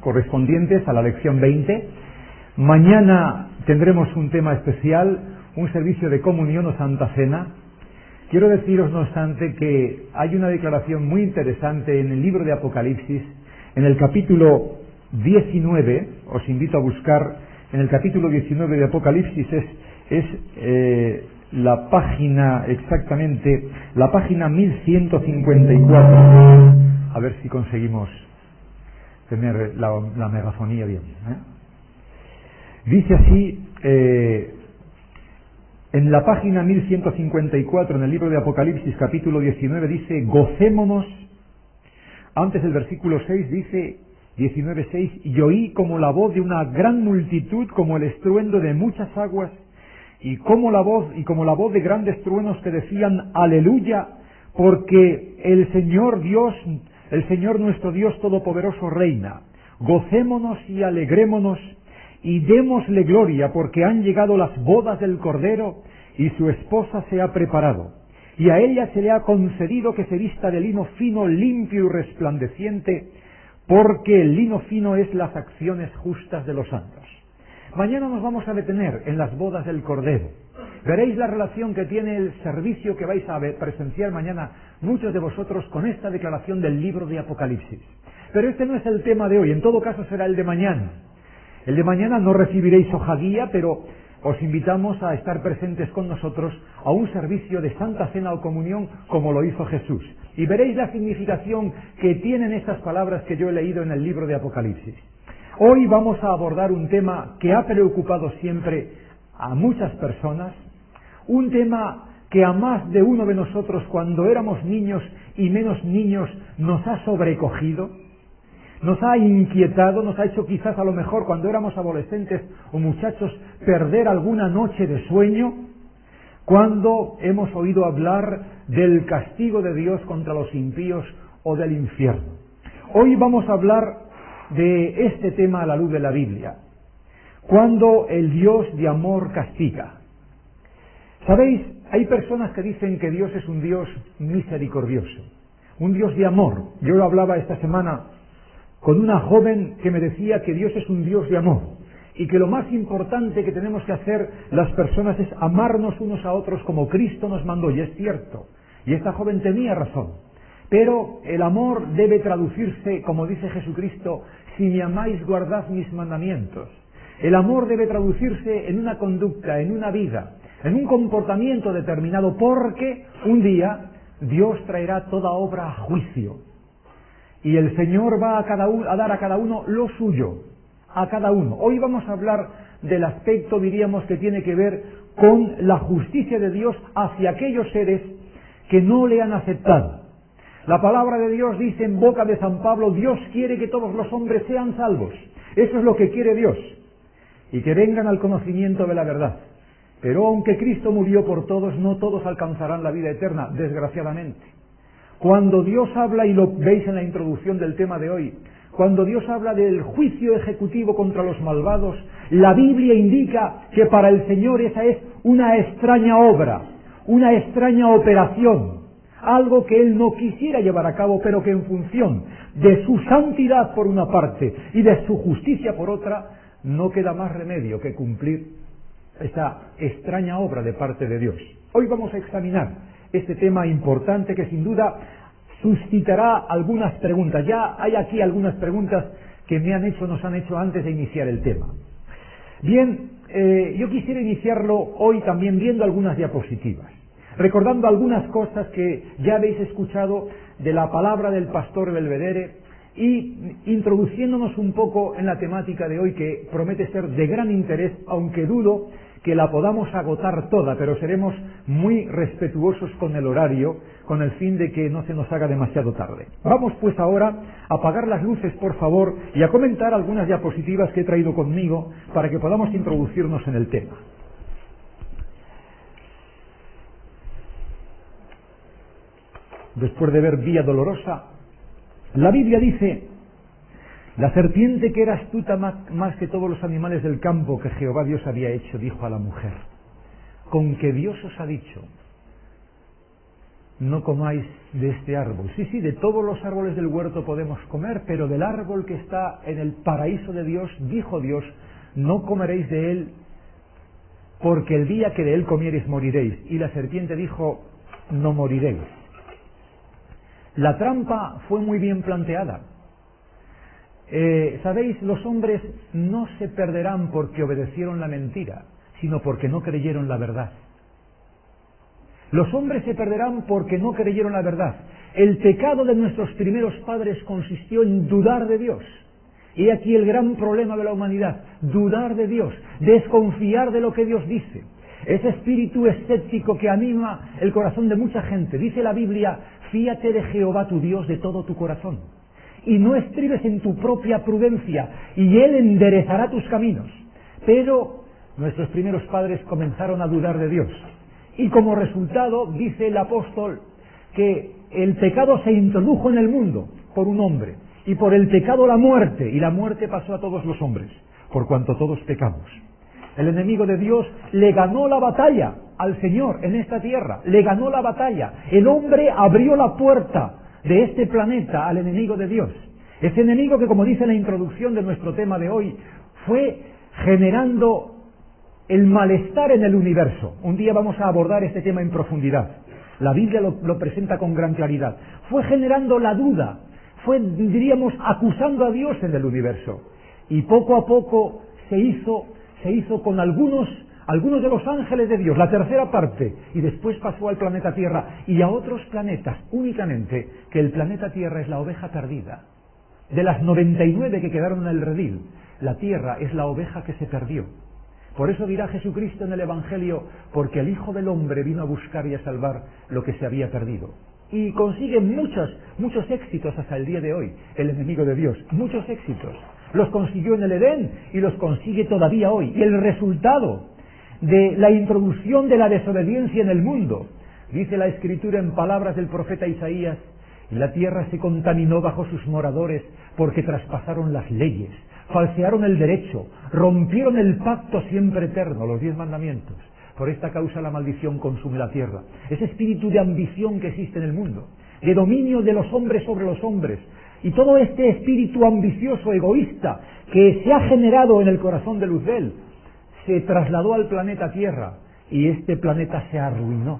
correspondientes a la lección 20. Mañana tendremos un tema especial, un servicio de comunión o Santa Cena. Quiero deciros, no obstante, que hay una declaración muy interesante en el libro de Apocalipsis, en el capítulo 19, os invito a buscar, en el capítulo 19 de Apocalipsis es la página, exactamente, la página 1154. A ver si conseguimos tener la megafonía bien. Dice así, en la página 1154, en el libro de Apocalipsis, capítulo 19, dice, gocémonos. Antes el versículo 6 dice, 19:6, y oí como la voz de una gran multitud, como el estruendo de muchas aguas, y como la voz de grandes truenos que decían, aleluya, porque el Señor Dios, el Señor nuestro Dios Todopoderoso reina. Gocémonos y alegrémonos, y démosle gloria, porque han llegado las bodas del Cordero, y su esposa se ha preparado. Y a ella se le ha concedido que se vista de lino fino, limpio y resplandeciente, porque el lino fino es las acciones justas de los santos. Mañana nos vamos a detener en las bodas del Cordero. Veréis la relación que tiene el servicio que vais a presenciar mañana muchos de vosotros con esta declaración del libro de Apocalipsis. Pero este no es el tema de hoy, en todo caso será el de mañana. El de mañana no recibiréis hoja guía, pero os invitamos a estar presentes con nosotros a un servicio de Santa Cena o Comunión como lo hizo Jesús. Y veréis la significación que tienen estas palabras que yo he leído en el libro de Apocalipsis. Hoy vamos a abordar un tema que ha preocupado siempre a muchas personas, un tema que a más de uno de nosotros cuando éramos niños y menos niños nos ha sobrecogido, nos ha inquietado, nos ha hecho quizás a lo mejor cuando éramos adolescentes o muchachos perder alguna noche de sueño, cuando hemos oído hablar del castigo de Dios contra los impíos o del infierno. Hoy vamos a hablar de este tema a la luz de la Biblia, cuando el Dios de amor castiga. ¿Sabéis? Hay personas que dicen que Dios es un Dios misericordioso, un Dios de amor. Yo lo hablaba esta semana con una joven que me decía que Dios es un Dios de amor y que lo más importante que tenemos que hacer las personas es amarnos unos a otros como Cristo nos mandó, y es cierto, y esta joven tenía razón, pero el amor debe traducirse, como dice Jesucristo, si me amáis guardad mis mandamientos. El amor debe traducirse en una conducta, en una vida, en un comportamiento determinado, porque un día Dios traerá toda obra a juicio. Y el Señor va a dar a cada uno lo suyo, a cada uno. Hoy vamos a hablar del aspecto, diríamos, que tiene que ver con la justicia de Dios hacia aquellos seres que no le han aceptado. La palabra de Dios dice en boca de San Pablo, Dios quiere que todos los hombres sean salvos. Eso es lo que quiere Dios. Y que vengan al conocimiento de la verdad. Pero aunque Cristo murió por todos, no todos alcanzarán la vida eterna, desgraciadamente. Cuando Dios habla, y lo veis en la introducción del tema de hoy, cuando Dios habla del juicio ejecutivo contra los malvados, la Biblia indica que para el Señor esa es una extraña obra, una extraña operación, algo que Él no quisiera llevar a cabo, pero que en función de su santidad por una parte y de su justicia por otra, no queda más remedio que cumplir esta extraña obra de parte de Dios. Hoy vamos a examinar este tema importante que sin duda suscitará algunas preguntas. Ya hay aquí algunas preguntas que nos han hecho antes de iniciar el tema. Bien, yo quisiera iniciarlo hoy también viendo algunas diapositivas, recordando algunas cosas que ya habéis escuchado de la palabra del pastor Belvedere y introduciéndonos un poco en la temática de hoy, que promete ser de gran interés, aunque dudo que la podamos agotar toda, pero seremos muy respetuosos con el horario, con el fin de que no se nos haga demasiado tarde. Vamos pues ahora a apagar las luces, por favor, y a comentar algunas diapositivas que he traído conmigo para que podamos introducirnos en el tema. Después de ver Vía Dolorosa, la Biblia dice: la serpiente, que era astuta más que todos los animales del campo que Jehová Dios había hecho, dijo a la mujer: con que Dios os ha dicho, no comáis de este árbol. Sí, sí, de todos los árboles del huerto podemos comer, pero del árbol que está en el paraíso de Dios, dijo Dios, no comeréis de él, porque el día que de él comiereis moriréis. Y la serpiente dijo, no moriréis. La trampa fue muy bien planteada. Sabéis, los hombres no se perderán porque obedecieron la mentira, sino porque no creyeron la verdad. Los hombres se perderán porque no creyeron la verdad. El pecado de nuestros primeros padres consistió en dudar de Dios. Y aquí el gran problema de la humanidad, dudar de Dios, desconfiar de lo que Dios dice. Ese espíritu escéptico que anima el corazón de mucha gente. Dice la Biblia, fíate de Jehová tu Dios de todo tu corazón. Y no estribes en tu propia prudencia, y Él enderezará tus caminos. Pero nuestros primeros padres comenzaron a dudar de Dios. Y como resultado, dice el apóstol, que el pecado se introdujo en el mundo por un hombre, y por el pecado la muerte, y la muerte pasó a todos los hombres, por cuanto todos pecamos. El enemigo de Dios le ganó la batalla al Señor en esta tierra, le ganó la batalla. El hombre abrió la puerta de este planeta al enemigo de Dios. Ese enemigo que, como dice la introducción de nuestro tema de hoy, fue generando el malestar en el universo. Un día vamos a abordar este tema en profundidad. La Biblia lo presenta con gran claridad. Fue generando la duda, fue, diríamos, acusando a Dios en el universo. Y poco a poco se hizo con algunos de los ángeles de Dios, la tercera parte, y después pasó al planeta Tierra y a otros planetas, únicamente que el planeta Tierra es la oveja perdida. De las 99 que quedaron en el redil, la Tierra es la oveja que se perdió. Por eso dirá Jesucristo en el Evangelio, porque el Hijo del Hombre vino a buscar y a salvar lo que se había perdido. Y consigue muchos éxitos hasta el día de hoy, el enemigo de Dios, muchos éxitos. Los consiguió en el Edén y los consigue todavía hoy. Y el resultado de la introducción de la desobediencia en el mundo, dice la Escritura en palabras del profeta Isaías, y la tierra se contaminó bajo sus moradores porque traspasaron las leyes, falsearon el derecho, rompieron el pacto siempre eterno, los 10 mandamientos. Por esta causa la maldición consume la tierra. Ese espíritu de ambición que existe en el mundo, de dominio de los hombres sobre los hombres, y todo este espíritu ambicioso, egoísta, que se ha generado en el corazón de Luzbel, se trasladó al planeta Tierra, y este planeta se arruinó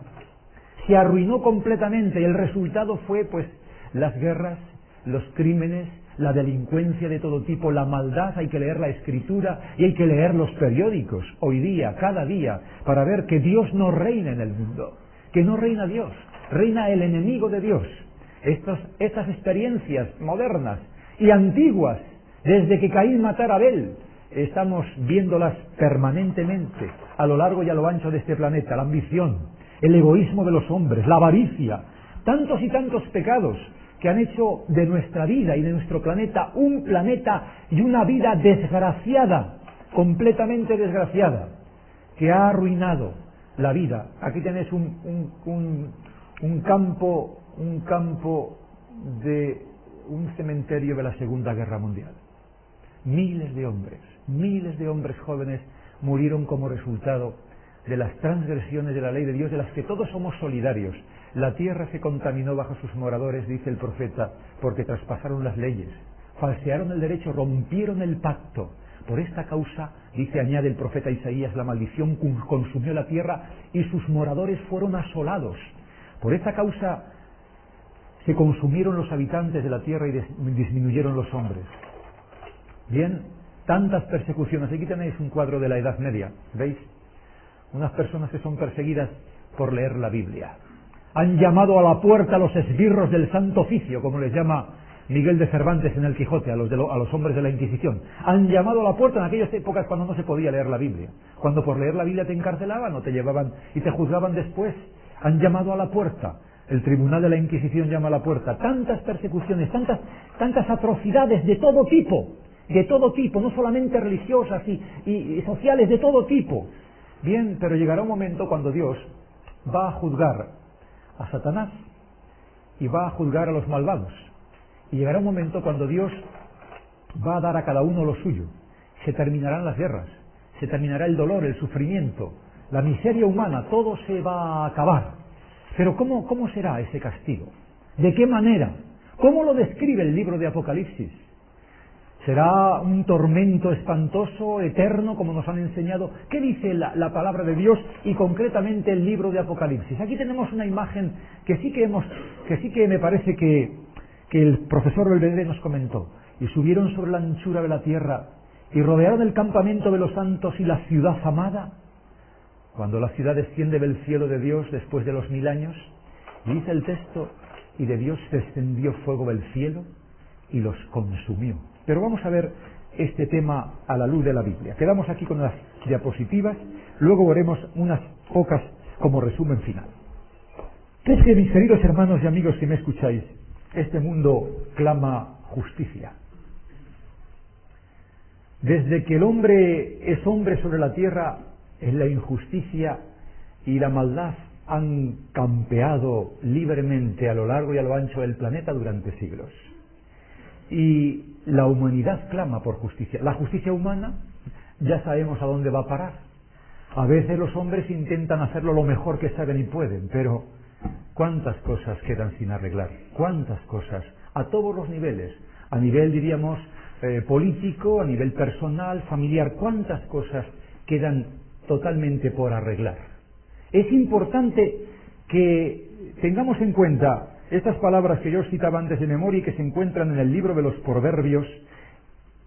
completamente, y el resultado fue, pues, las guerras, los crímenes, la delincuencia de todo tipo, la maldad. Hay que leer la Escritura y hay que leer los periódicos, hoy día, cada día, para ver que Dios no reina en el mundo, que no reina Dios, reina el enemigo de Dios. Estas experiencias modernas y antiguas, desde que Caín matara a Abel, estamos viéndolas permanentemente a lo largo y a lo ancho de este planeta. La ambición, el egoísmo de los hombres, la avaricia, tantos y tantos pecados que han hecho de nuestra vida y de nuestro planeta un planeta y una vida desgraciada, completamente desgraciada, que ha arruinado la vida. Aquí tenéis un campo de un cementerio de la Segunda Guerra Mundial. Miles de hombres jóvenes murieron como resultado de las transgresiones de la ley de Dios, de las que todos somos solidarios. La tierra se contaminó bajo sus moradores, dice el profeta, porque traspasaron las leyes, falsearon el derecho, rompieron el pacto. Por esta causa, añade el profeta Isaías, la maldición consumió la tierra y sus moradores fueron asolados. Por esta causa se consumieron los habitantes de la tierra y disminuyeron los hombres. Bien, tantas persecuciones. Aquí tenéis un cuadro de la Edad Media, ¿veis? Unas personas que son perseguidas por leer la Biblia. Han llamado a la puerta a los esbirros del Santo Oficio, como les llama Miguel de Cervantes en el Quijote, a los hombres de la Inquisición. Han llamado a la puerta en aquellas épocas cuando no se podía leer la Biblia. Cuando por leer la Biblia te encarcelaban o te llevaban y te juzgaban después. Han llamado a la puerta. El tribunal de la Inquisición llama a la puerta. Tantas persecuciones, tantas atrocidades de todo tipo, no solamente religiosas y sociales, de todo tipo. Bien, pero llegará un momento cuando Dios va a juzgar a Satanás y va a juzgar a los malvados. Y llegará un momento cuando Dios va a dar a cada uno lo suyo. Se terminarán las guerras, se terminará el dolor, el sufrimiento, la miseria humana, todo se va a acabar. Pero ¿cómo será ese castigo? ¿De qué manera? ¿Cómo lo describe el libro de Apocalipsis? ¿Será un tormento espantoso, eterno, como nos han enseñado? ¿Qué dice la palabra de Dios y concretamente el libro de Apocalipsis? Aquí tenemos una imagen que sí que me parece que el profesor Belvedere nos comentó. Y subieron sobre la anchura de la tierra y rodearon el campamento de los santos y la ciudad amada. Cuando la ciudad desciende del cielo de Dios después de los 1000 años, y dice el texto, y de Dios descendió fuego del cielo y los consumió. Pero vamos a ver este tema a la luz de la Biblia. Quedamos aquí con las diapositivas, luego veremos unas pocas como resumen final. Es que, mis queridos hermanos y amigos que me escucháis, este mundo clama justicia. Desde que el hombre es hombre sobre la tierra, la injusticia y la maldad han campeado libremente a lo largo y a lo ancho del planeta durante siglos. Y la humanidad clama por justicia. La justicia humana ya sabemos a dónde va a parar. A veces los hombres intentan hacerlo lo mejor que saben y pueden, pero ¿cuántas cosas quedan sin arreglar? ¿Cuántas cosas? A todos los niveles. A nivel, diríamos, político, a nivel personal, familiar. ¿Cuántas cosas quedan totalmente por arreglar? Es importante que tengamos en cuenta estas palabras que yo os citaba antes de memoria y que se encuentran en el libro de los Proverbios.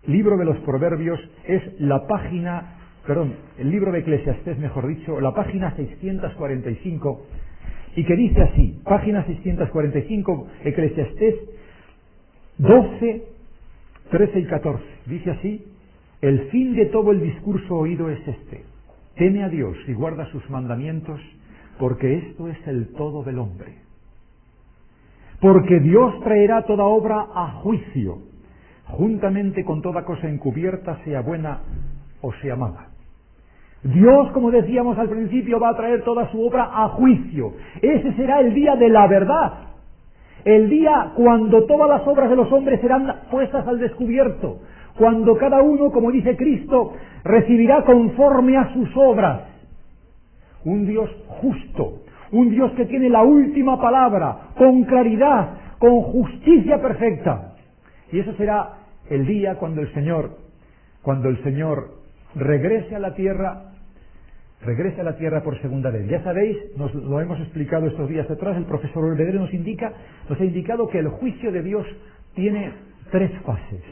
Libro de los Proverbios es el libro de Eclesiastés, mejor dicho, la página 645, y que dice así, página 645, Eclesiastés 12, 13 y 14, dice así: el fin de todo el discurso oído es este: teme a Dios y guarda sus mandamientos, porque esto es el todo del hombre. Porque Dios traerá toda obra a juicio, juntamente con toda cosa encubierta, sea buena o sea mala. Dios, como decíamos al principio, va a traer toda su obra a juicio. Ese será el día de la verdad. El día cuando todas las obras de los hombres serán puestas al descubierto. Cuando cada uno, como dice Cristo, recibirá conforme a sus obras. Un Dios justo. Un Dios que tiene la última palabra, con claridad, con justicia perfecta. Y eso será el día cuando el Señor regrese a la tierra por segunda vez. Ya sabéis, nos lo hemos explicado estos días atrás, el profesor Belvedere nos ha indicado que el juicio de Dios tiene 3 fases.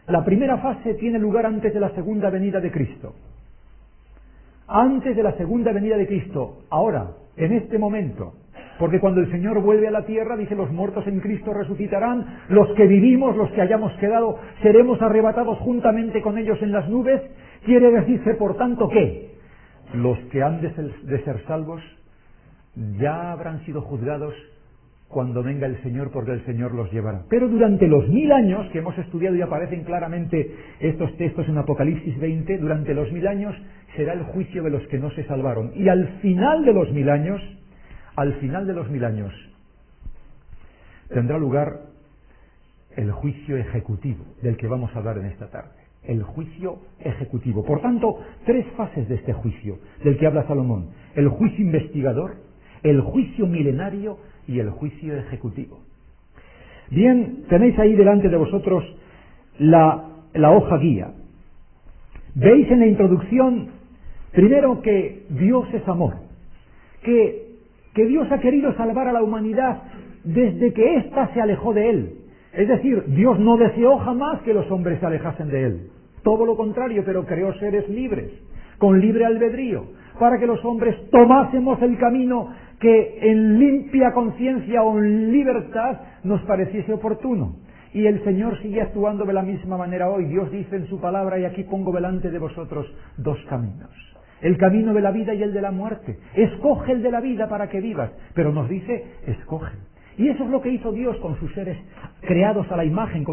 La primera fase tiene lugar antes de la segunda venida de Cristo. Antes de la segunda venida de Cristo, ahora, en este momento, porque cuando el Señor vuelve a la tierra, dice, los muertos en Cristo resucitarán, los que vivimos, los que hayamos quedado, seremos arrebatados juntamente con ellos en las nubes. Quiere decirse, por tanto, que los que han de ser salvos ya habrán sido juzgados cuando venga el Señor, porque el Señor los llevará. Pero durante los 1000 años que hemos estudiado y aparecen claramente estos textos en Apocalipsis 20, durante los 1000 años será el juicio de los que no se salvaron. Y al final de los 1000 años, tendrá lugar el juicio ejecutivo, del que vamos a hablar en esta tarde. El juicio ejecutivo. Por tanto, 3 fases de este juicio, del que habla Salomón: el juicio investigador, el juicio milenario y el juicio ejecutivo. Bien, tenéis ahí delante de vosotros la hoja guía. Veis en la introducción, primero, que Dios es amor, que Dios ha querido salvar a la humanidad desde que ésta se alejó de Él. Es decir, Dios no deseó jamás que los hombres se alejasen de Él. Todo lo contrario, pero creó seres libres, con libre albedrío, para que los hombres tomásemos el camino que en limpia conciencia o en libertad nos pareciese oportuno. Y el Señor sigue actuando de la misma manera hoy. Dios dice en su palabra: y aquí pongo delante de vosotros 2 caminos, el camino de la vida y el de la muerte. Escoge el de la vida para que vivas, pero nos dice, escoge. Y eso es lo que hizo Dios con sus seres creados a la imagen,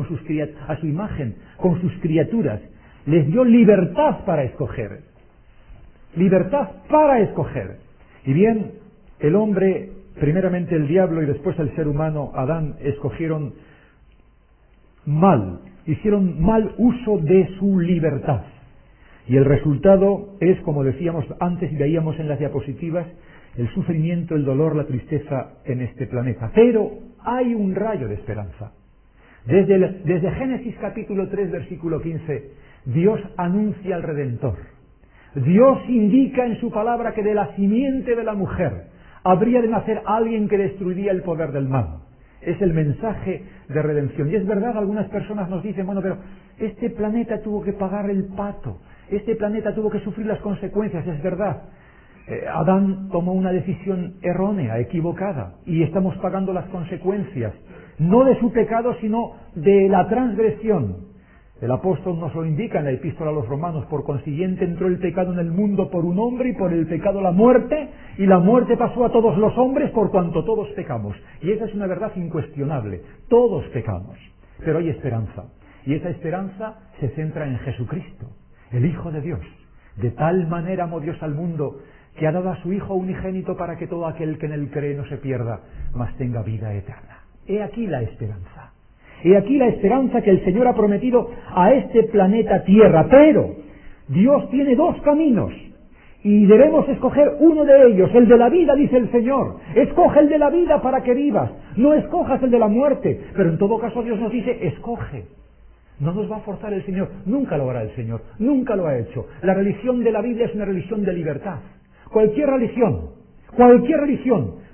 a su imagen, con sus criaturas. Les dio libertad para escoger. Libertad para escoger. Y bien, el hombre, primeramente el diablo y después el ser humano, Adán, escogieron mal, hicieron mal uso de su libertad. Y el resultado es, como decíamos antes y veíamos en las diapositivas, el sufrimiento, el dolor, la tristeza en este planeta. Pero hay un rayo de esperanza. Desde Génesis capítulo 3, versículo 15, Dios anuncia al Redentor. Dios indica en su palabra que de la simiente de la mujer habría de nacer alguien que destruiría el poder del mal. Es el mensaje de redención. Y es verdad, algunas personas nos dicen, bueno, pero este planeta tuvo que pagar el pato, este planeta tuvo que sufrir las consecuencias. Es verdad, Adán tomó una decisión errónea, equivocada, y estamos pagando las consecuencias, no de su pecado, sino de la transgresión. El apóstol nos lo indica en la epístola a los Romanos: por consiguiente entró el pecado en el mundo por un hombre, y por el pecado la muerte, y la muerte pasó a todos los hombres por cuanto todos pecamos. Y esa es una verdad incuestionable, todos pecamos, pero hay esperanza, y esa esperanza se centra en Jesucristo, el Hijo de Dios. De tal manera amó Dios al mundo, que ha dado a su Hijo unigénito, para que todo aquel que en él cree no se pierda, mas tenga vida eterna. He aquí la esperanza. He aquí la esperanza que el Señor ha prometido a este planeta Tierra. Pero Dios tiene dos caminos y debemos escoger uno de ellos, el de la vida, dice el Señor. Escoge el de la vida para que vivas, no escojas el de la muerte. Pero en todo caso Dios nos dice: escoge. No nos va a forzar el Señor, nunca lo hará el Señor, nunca lo ha hecho. La religión de la Biblia es una religión de libertad. Cualquier religión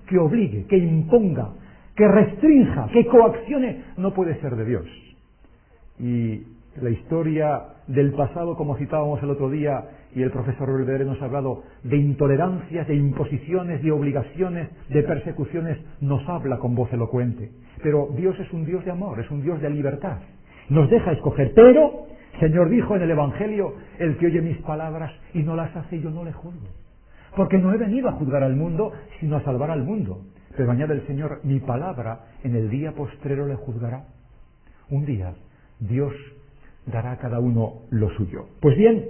que obligue, que imponga, que restrinja, que coaccione, no puede ser de Dios. Y la historia del pasado, como citábamos el otro día, y el profesor Rivera nos ha hablado de intolerancias, de imposiciones, de obligaciones, de persecuciones, nos habla con voz elocuente. Pero Dios es un Dios de amor, es un Dios de libertad. Nos deja escoger. Pero el Señor dijo en el Evangelio: el que oye mis palabras y no las hace, yo no le juzgo. Porque no he venido a juzgar al mundo, sino a salvar al mundo. Pero añade el Señor: mi palabra en el día postrero le juzgará. Un día Dios dará a cada uno lo suyo. Pues bien,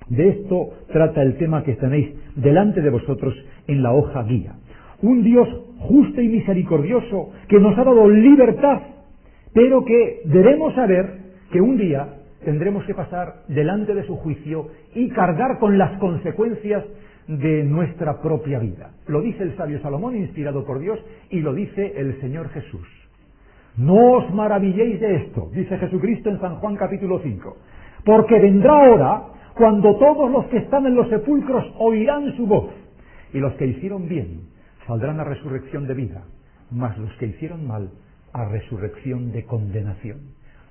de esto trata el tema que tenéis delante de vosotros en la hoja guía. Un Dios justo y misericordioso que nos ha dado libertad, pero que debemos saber que un día tendremos que pasar delante de su juicio y cargar con las consecuencias de nuestra propia vida. Lo dice el sabio Salomón, inspirado por Dios, y lo dice el Señor Jesús. No os maravilléis de esto, dice Jesucristo en San Juan capítulo 5, porque vendrá hora cuando todos los que están en los sepulcros oirán su voz, y los que hicieron bien saldrán a resurrección de vida, mas los que hicieron mal a resurrección de condenación.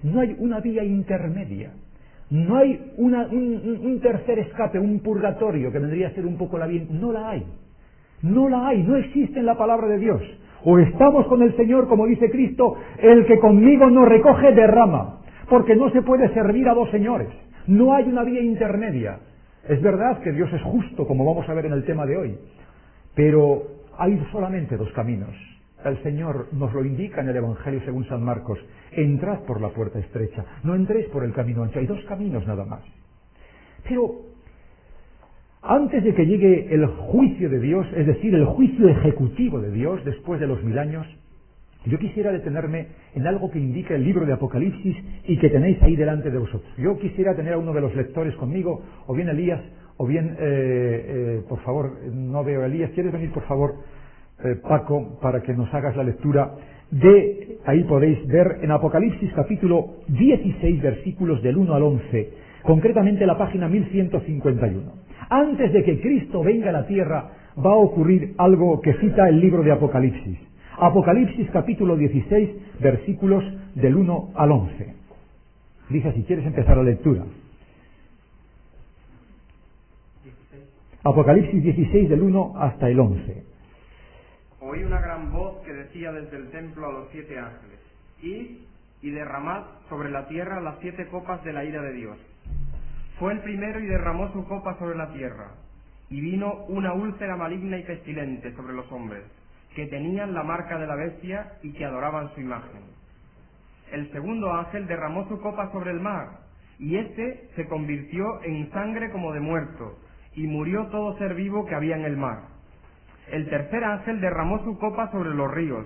No hay una vía intermedia. No hay un tercer escape, un purgatorio, que vendría a ser un poco la vía. No la hay. No la hay. No existe en la palabra de Dios. O estamos con el Señor, como dice Cristo: el que conmigo no recoge, derrama. Porque no se puede servir a dos señores. No hay una vía intermedia. Es verdad que Dios es justo, como vamos a ver en el tema de hoy. Pero hay solamente dos caminos. El Señor nos lo indica en el Evangelio según San Marcos: entrad por la puerta estrecha, no entréis por el camino ancho. Hay dos caminos nada más. Pero antes de que llegue el juicio de Dios, es decir, el juicio ejecutivo de Dios después de los 1000 años, yo quisiera detenerme en algo que indica el libro de Apocalipsis y que tenéis ahí delante de vosotros. Yo quisiera tener a uno de los lectores conmigo, o bien Elías, o bien, por favor, no veo a Elías. ¿Quieres venir, por favor, Paco, para que nos hagas la lectura de, ahí podéis ver en Apocalipsis capítulo 16, versículos del 1 al 11, concretamente la página 1151. Antes de que Cristo venga a la tierra, va a ocurrir algo que cita el libro de Apocalipsis. Apocalipsis capítulo 16, versículos del 1 al 11. Dice, si quieres empezar la lectura. Apocalipsis 16, del 1 hasta el 11. Oí una gran voz que decía desde el templo a los 7 ángeles: id y derramad sobre la tierra las 7 copas de la ira de Dios. Fue el primero y derramó su copa sobre la tierra, y vino una úlcera maligna y pestilente sobre los hombres, que tenían la marca de la bestia y que adoraban su imagen. El segundo ángel derramó su copa sobre el mar, y éste se convirtió en sangre como de muerto, y murió todo ser vivo que había en el mar. El tercer ángel derramó su copa sobre los ríos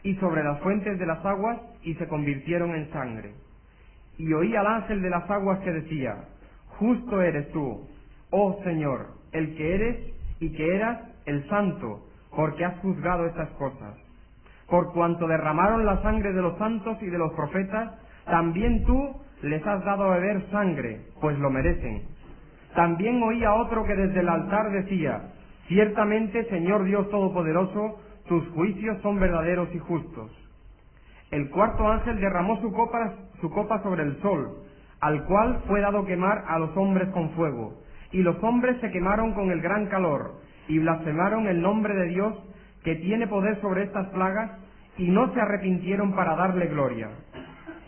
y sobre las fuentes de las aguas, y se convirtieron en sangre. Y oí al ángel de las aguas que decía: justo eres tú, oh Señor, el que eres y que eras, el santo, porque has juzgado estas cosas. Por cuanto derramaron la sangre de los santos y de los profetas, también tú les has dado a beber sangre, pues lo merecen. También oí a otro que desde el altar decía: ciertamente, Señor Dios Todopoderoso, tus juicios son verdaderos y justos. El cuarto ángel derramó su copa sobre el sol, al cual fue dado quemar a los hombres con fuego. Y los hombres se quemaron con el gran calor, y blasfemaron el nombre de Dios, que tiene poder sobre estas plagas, y no se arrepintieron para darle gloria.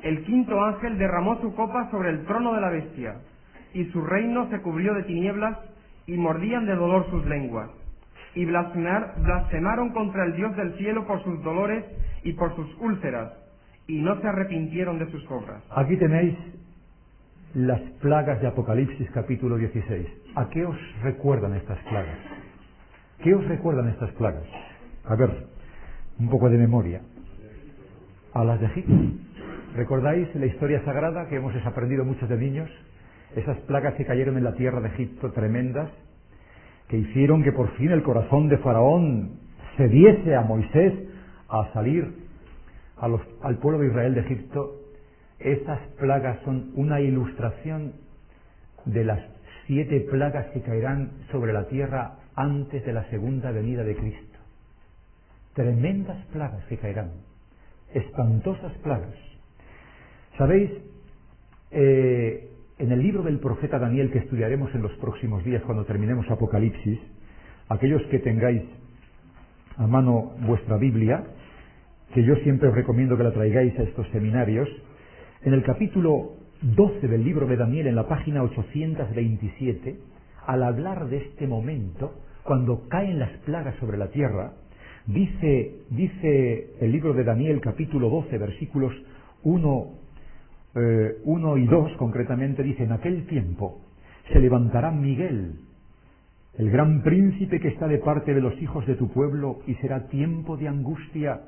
El quinto ángel derramó su copa sobre el trono de la bestia, y su reino se cubrió de tinieblas, y mordían de dolor sus lenguas. Y blasfemaron contra el Dios del cielo por sus dolores y por sus úlceras, y no se arrepintieron de sus obras. Aquí tenéis las plagas de Apocalipsis capítulo 16. ¿A qué os recuerdan estas plagas? ¿Qué os recuerdan estas plagas? A ver, un poco de memoria. A las de Egipto. ¿Recordáis la historia sagrada que hemos aprendido muchos de niños? Esas plagas que cayeron en la tierra de Egipto, tremendas, que hicieron que por fin el corazón de Faraón cediese a Moisés a salir al pueblo de Israel de Egipto. Esas plagas son una ilustración de las 7 plagas que caerán sobre la tierra antes de la segunda venida de Cristo. Tremendas plagas que caerán, espantosas plagas. ¿Sabéis? En el libro del profeta Daniel, que estudiaremos en los próximos días cuando terminemos Apocalipsis, aquellos que tengáis a mano vuestra Biblia, que yo siempre os recomiendo que la traigáis a estos seminarios, en el capítulo 12 del libro de Daniel, en la página 827, al hablar de este momento, cuando caen las plagas sobre la tierra, dice el libro de Daniel, capítulo 12, versículos 1 y 2, concretamente, dice: en aquel tiempo se levantará Miguel, el gran príncipe que está de parte de los hijos de tu pueblo, y será tiempo de angustia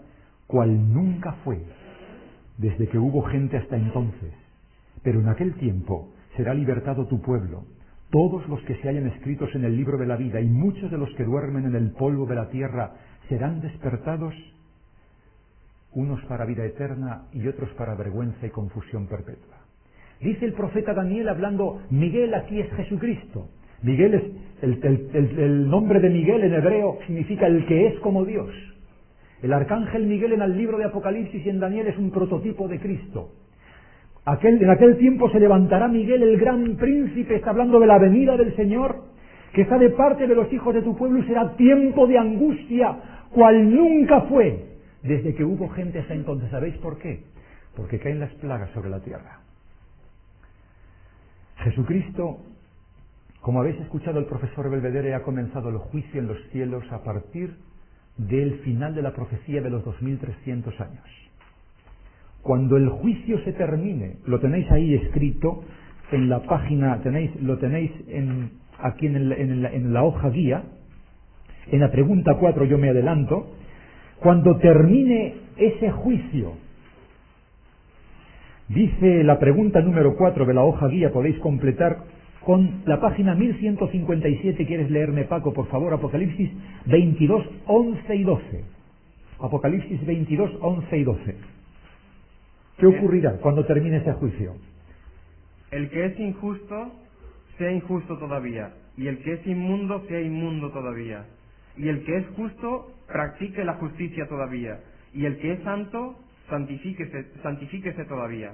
cual nunca fue, desde que hubo gente hasta entonces. Pero en aquel tiempo será libertado tu pueblo, todos los que se hayan escritos en el libro de la vida, y muchos de los que duermen en el polvo de la tierra serán despertados, unos para vida eterna y otros para vergüenza y confusión perpetua. Dice el profeta Daniel, hablando, Miguel aquí es Jesucristo. Miguel es el nombre de Miguel en hebreo significa el que es como Dios. El arcángel Miguel en el libro de Apocalipsis y en Daniel es un prototipo de Cristo. En aquel tiempo se levantará Miguel, el gran príncipe, está hablando de la venida del Señor, que está de parte de los hijos de tu pueblo, y será tiempo de angustia cual nunca fue, desde que hubo gente hasta entonces. ¿Sabéis por qué? Porque caen las plagas sobre la tierra. Jesucristo, como habéis escuchado el profesor Belvedere, ha comenzado el juicio en los cielos a partir del final de la profecía de los 2300 años. Cuando el juicio se termine, lo tenéis ahí escrito en la página, lo tenéis aquí en la hoja guía, en la pregunta 4, yo me adelanto. Cuando termine ese juicio, dice la pregunta número 4 de la hoja guía, podéis completar con la página 1157. ¿Quieres leerme, Paco, por favor? Apocalipsis 22, 11 y 12. Apocalipsis 22, 11 y 12. ¿Qué ocurrirá cuando termine ese juicio? El que es injusto, sea injusto todavía, y el que es inmundo, sea inmundo todavía, y el que es justo, practique la justicia todavía, y el que es santo, santifíquese todavía.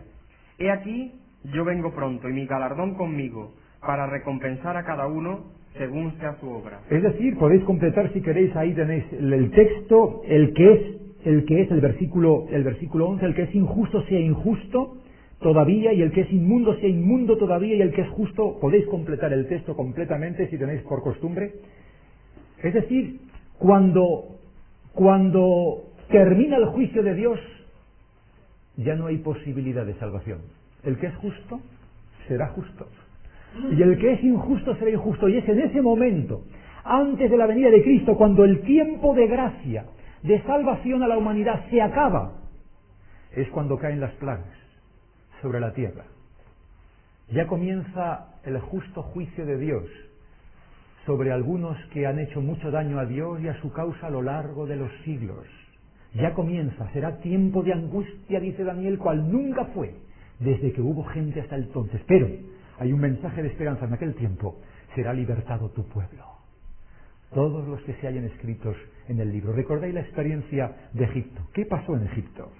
He aquí, yo vengo pronto, y mi galardón conmigo, para recompensar a cada uno según sea su obra. Es decir, podéis completar si queréis, ahí tenéis el texto, el que es el versículo 11, el que es injusto sea injusto todavía, y el que es inmundo sea inmundo todavía, y el que es justo, podéis completar el texto completamente si tenéis por costumbre. Es decir, cuando termina el juicio de Dios, ya no hay posibilidad de salvación. El que es justo será justo, y el que es injusto será injusto. Y es en ese momento, antes de la venida de Cristo, cuando el tiempo de gracia, de salvación a la humanidad se acaba, es cuando caen las plagas sobre la tierra. Ya comienza el justo juicio de Dios sobre algunos que han hecho mucho daño a Dios y a su causa a lo largo de los siglos. Ya comienza, será tiempo de angustia, dice Daniel, cual nunca fue, desde que hubo gente hasta entonces. Pero hay un mensaje de esperanza: en aquel tiempo será libertado tu pueblo. Todos los que se hayan escritos en el libro. ¿Recordáis la experiencia de Egipto? ¿Qué pasó en Egipto?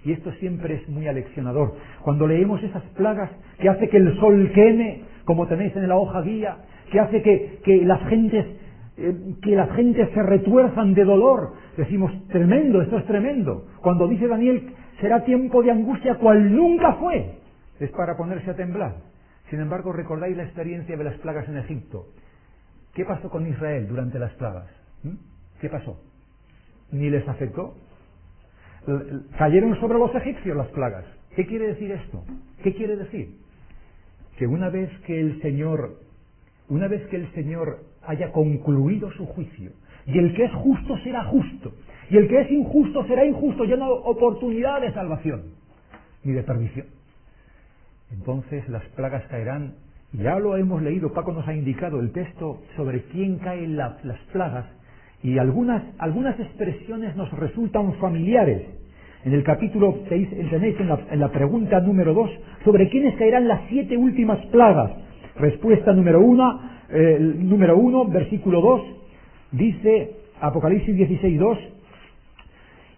Y esto siempre es muy aleccionador. Cuando leemos esas plagas que hace que el sol queme, como tenéis en la hoja guía, que hace que las gentes se retuerzan de dolor, decimos, tremendo, esto es tremendo. Cuando dice Daniel, será tiempo de angustia cual nunca fue, es para ponerse a temblar. Sin embargo, recordáis la experiencia de las plagas en Egipto. ¿Qué pasó con Israel durante las plagas? ¿Qué pasó? Ni les afectó. Cayeron sobre los egipcios las plagas. ¿Qué quiere decir esto? ¿Qué quiere decir? Que una vez que el Señor haya concluido su juicio, y el que es justo será justo, y el que es injusto será injusto, ya no hay oportunidad de salvación ni de perdición. Entonces las plagas caerán. Ya lo hemos leído, Paco nos ha indicado el texto sobre quién caen las plagas, y algunas expresiones nos resultan familiares. En el capítulo 6 tenéis en la pregunta número 2 sobre quiénes caerán las 7 últimas plagas. Respuesta número 1, versículo 2, dice Apocalipsis 16:2: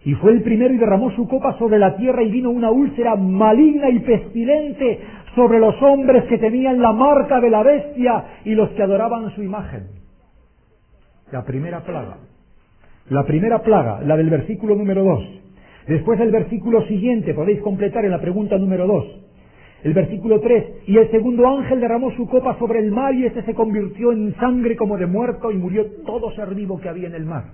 y fue el primero y derramó su copa sobre la tierra, y vino una úlcera maligna y pestilente sobre los hombres que tenían la marca de la bestia y los que adoraban su imagen. La primera plaga, la del versículo número 2. Después el versículo siguiente, podéis completar en la pregunta número 2. El versículo 3: y el segundo ángel derramó su copa sobre el mar, y este se convirtió en sangre como de muerto, y murió todo ser vivo que había en el mar.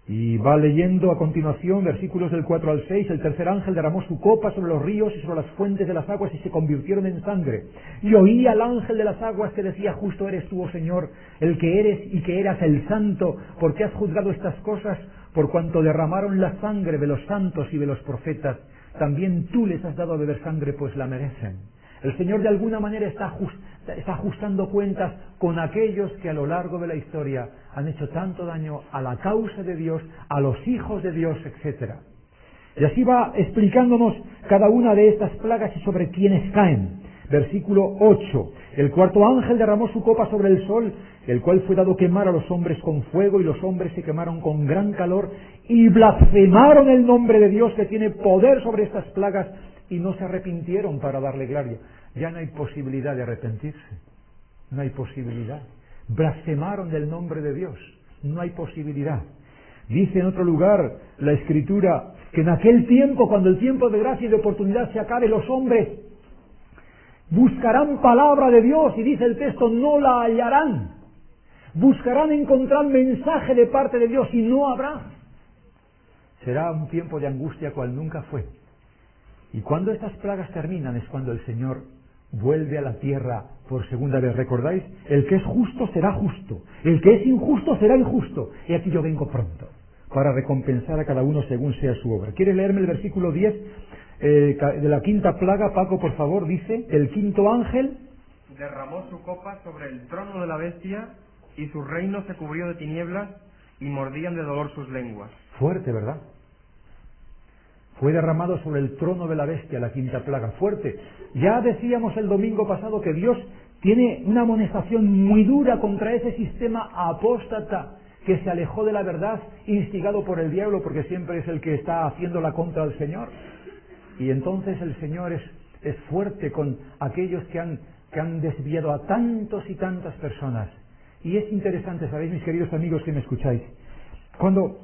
Y va leyendo a continuación, versículos del 4 al 6, el tercer ángel derramó su copa sobre los ríos y sobre las fuentes de las aguas, y se convirtieron en sangre. Y oí al ángel de las aguas que decía: justo eres tú, oh Señor, el que eres y que eras el santo, porque has juzgado estas cosas, por cuanto derramaron la sangre de los santos y de los profetas. También tú les has dado a beber sangre, pues la merecen. El Señor de alguna manera está ajustando cuentas con aquellos que a lo largo de la historia han hecho tanto daño a la causa de Dios, a los hijos de Dios, etc. Y así va explicándonos cada una de estas plagas y sobre quiénes caen. Versículo 8: el cuarto ángel derramó su copa sobre el sol, el cual fue dado quemar a los hombres con fuego, y los hombres se quemaron con gran calor, y blasfemaron el nombre de Dios que tiene poder sobre estas plagas, y no se arrepintieron para darle gloria. Ya no hay posibilidad de arrepentirse, no hay posibilidad. Blasfemaron del nombre de Dios, no hay posibilidad. Dice en otro lugar la Escritura que en aquel tiempo, cuando el tiempo de gracia y de oportunidad se acabe, los hombres buscarán palabra de Dios, y dice el texto, no la hallarán. Buscarán encontrar mensaje de parte de Dios y no habrá. Será un tiempo de angustia cual nunca fue. Y cuando estas plagas terminan es cuando el Señor vuelve a la tierra por segunda vez. ¿Recordáis? El que es justo será justo, el que es injusto será injusto. Y aquí yo vengo pronto para recompensar a cada uno según sea su obra. ¿Quiere leerme el versículo 10 de la quinta plaga, Paco, por favor? Dice: el quinto ángel derramó su copa sobre el trono de la bestia, y su reino se cubrió de tinieblas, y mordían de dolor sus lenguas. Fuerte, ¿verdad? Fue derramado sobre el trono de la bestia, la quinta plaga. Fuerte. Ya decíamos el domingo pasado que Dios tiene una amonestación muy dura contra ese sistema apóstata que se alejó de la verdad, instigado por el diablo, porque siempre es el que está haciendo la contra del Señor. Y entonces el Señor es fuerte con aquellos que han desviado a tantos y tantas personas. Y es interesante, ¿sabéis, mis queridos amigos que me escucháis? Cuando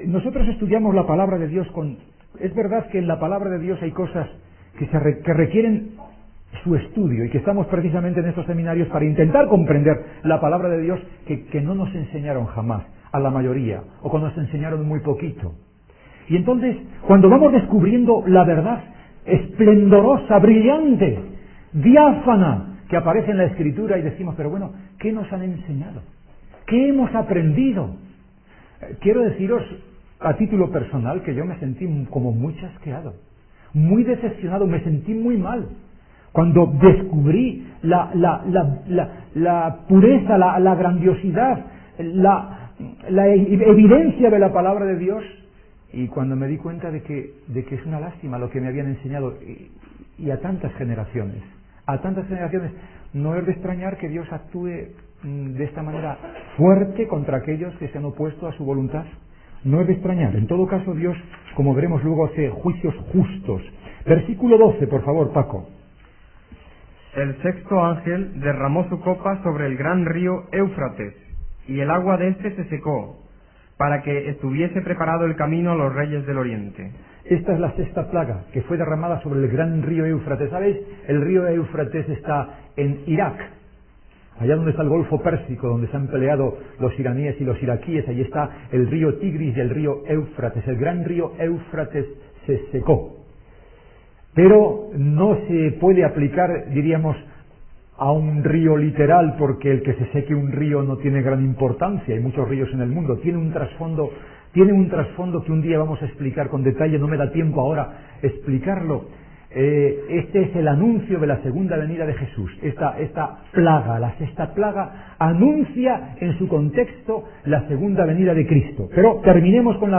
nosotros estudiamos la palabra de Dios es verdad que en la palabra de Dios hay cosas que requieren su estudio, y que estamos precisamente en estos seminarios para intentar comprender la palabra de Dios que no nos enseñaron jamás, a la mayoría, o cuando nos enseñaron muy poquito. Y entonces, cuando vamos descubriendo la verdad esplendorosa, brillante, diáfana, que aparece en la Escritura, y decimos, pero bueno, ¿qué nos han enseñado? ¿Qué hemos aprendido? Quiero deciros a título personal que yo me sentí como muy chasqueado, muy decepcionado, me sentí muy mal, cuando descubrí la pureza, la grandiosidad, la evidencia de la palabra de Dios, y cuando me di cuenta de que es una lástima lo que me habían enseñado, y a tantas generaciones, no es de extrañar que Dios actúe de esta manera fuerte contra aquellos que se han opuesto a su voluntad. No es de extrañar. En todo caso, Dios, como veremos luego, hace juicios justos. Versículo 12, por favor, Paco. El sexto ángel derramó su copa sobre el gran río Éufrates, y el agua de éste se secó, para que estuviese preparado el camino a los reyes del oriente. Esta es la sexta plaga, que fue derramada sobre el gran río Éufrates. ¿Sabéis? El río Éufrates está en Irak, allá donde está el Golfo Pérsico, donde se han peleado los iraníes y los iraquíes. Allí está el río Tigris y el río Éufrates. El gran río Éufrates se secó. Pero no se puede aplicar, diríamos, a un río literal, porque el que se seque un río no tiene gran importancia. Hay muchos ríos en el mundo. Tiene un trasfondo que un día vamos a explicar con detalle. No me da tiempo ahora explicarlo. Este es el anuncio de la segunda venida de Jesús. Esta plaga, la sexta plaga, anuncia en su contexto la segunda venida de Cristo. Pero terminemos con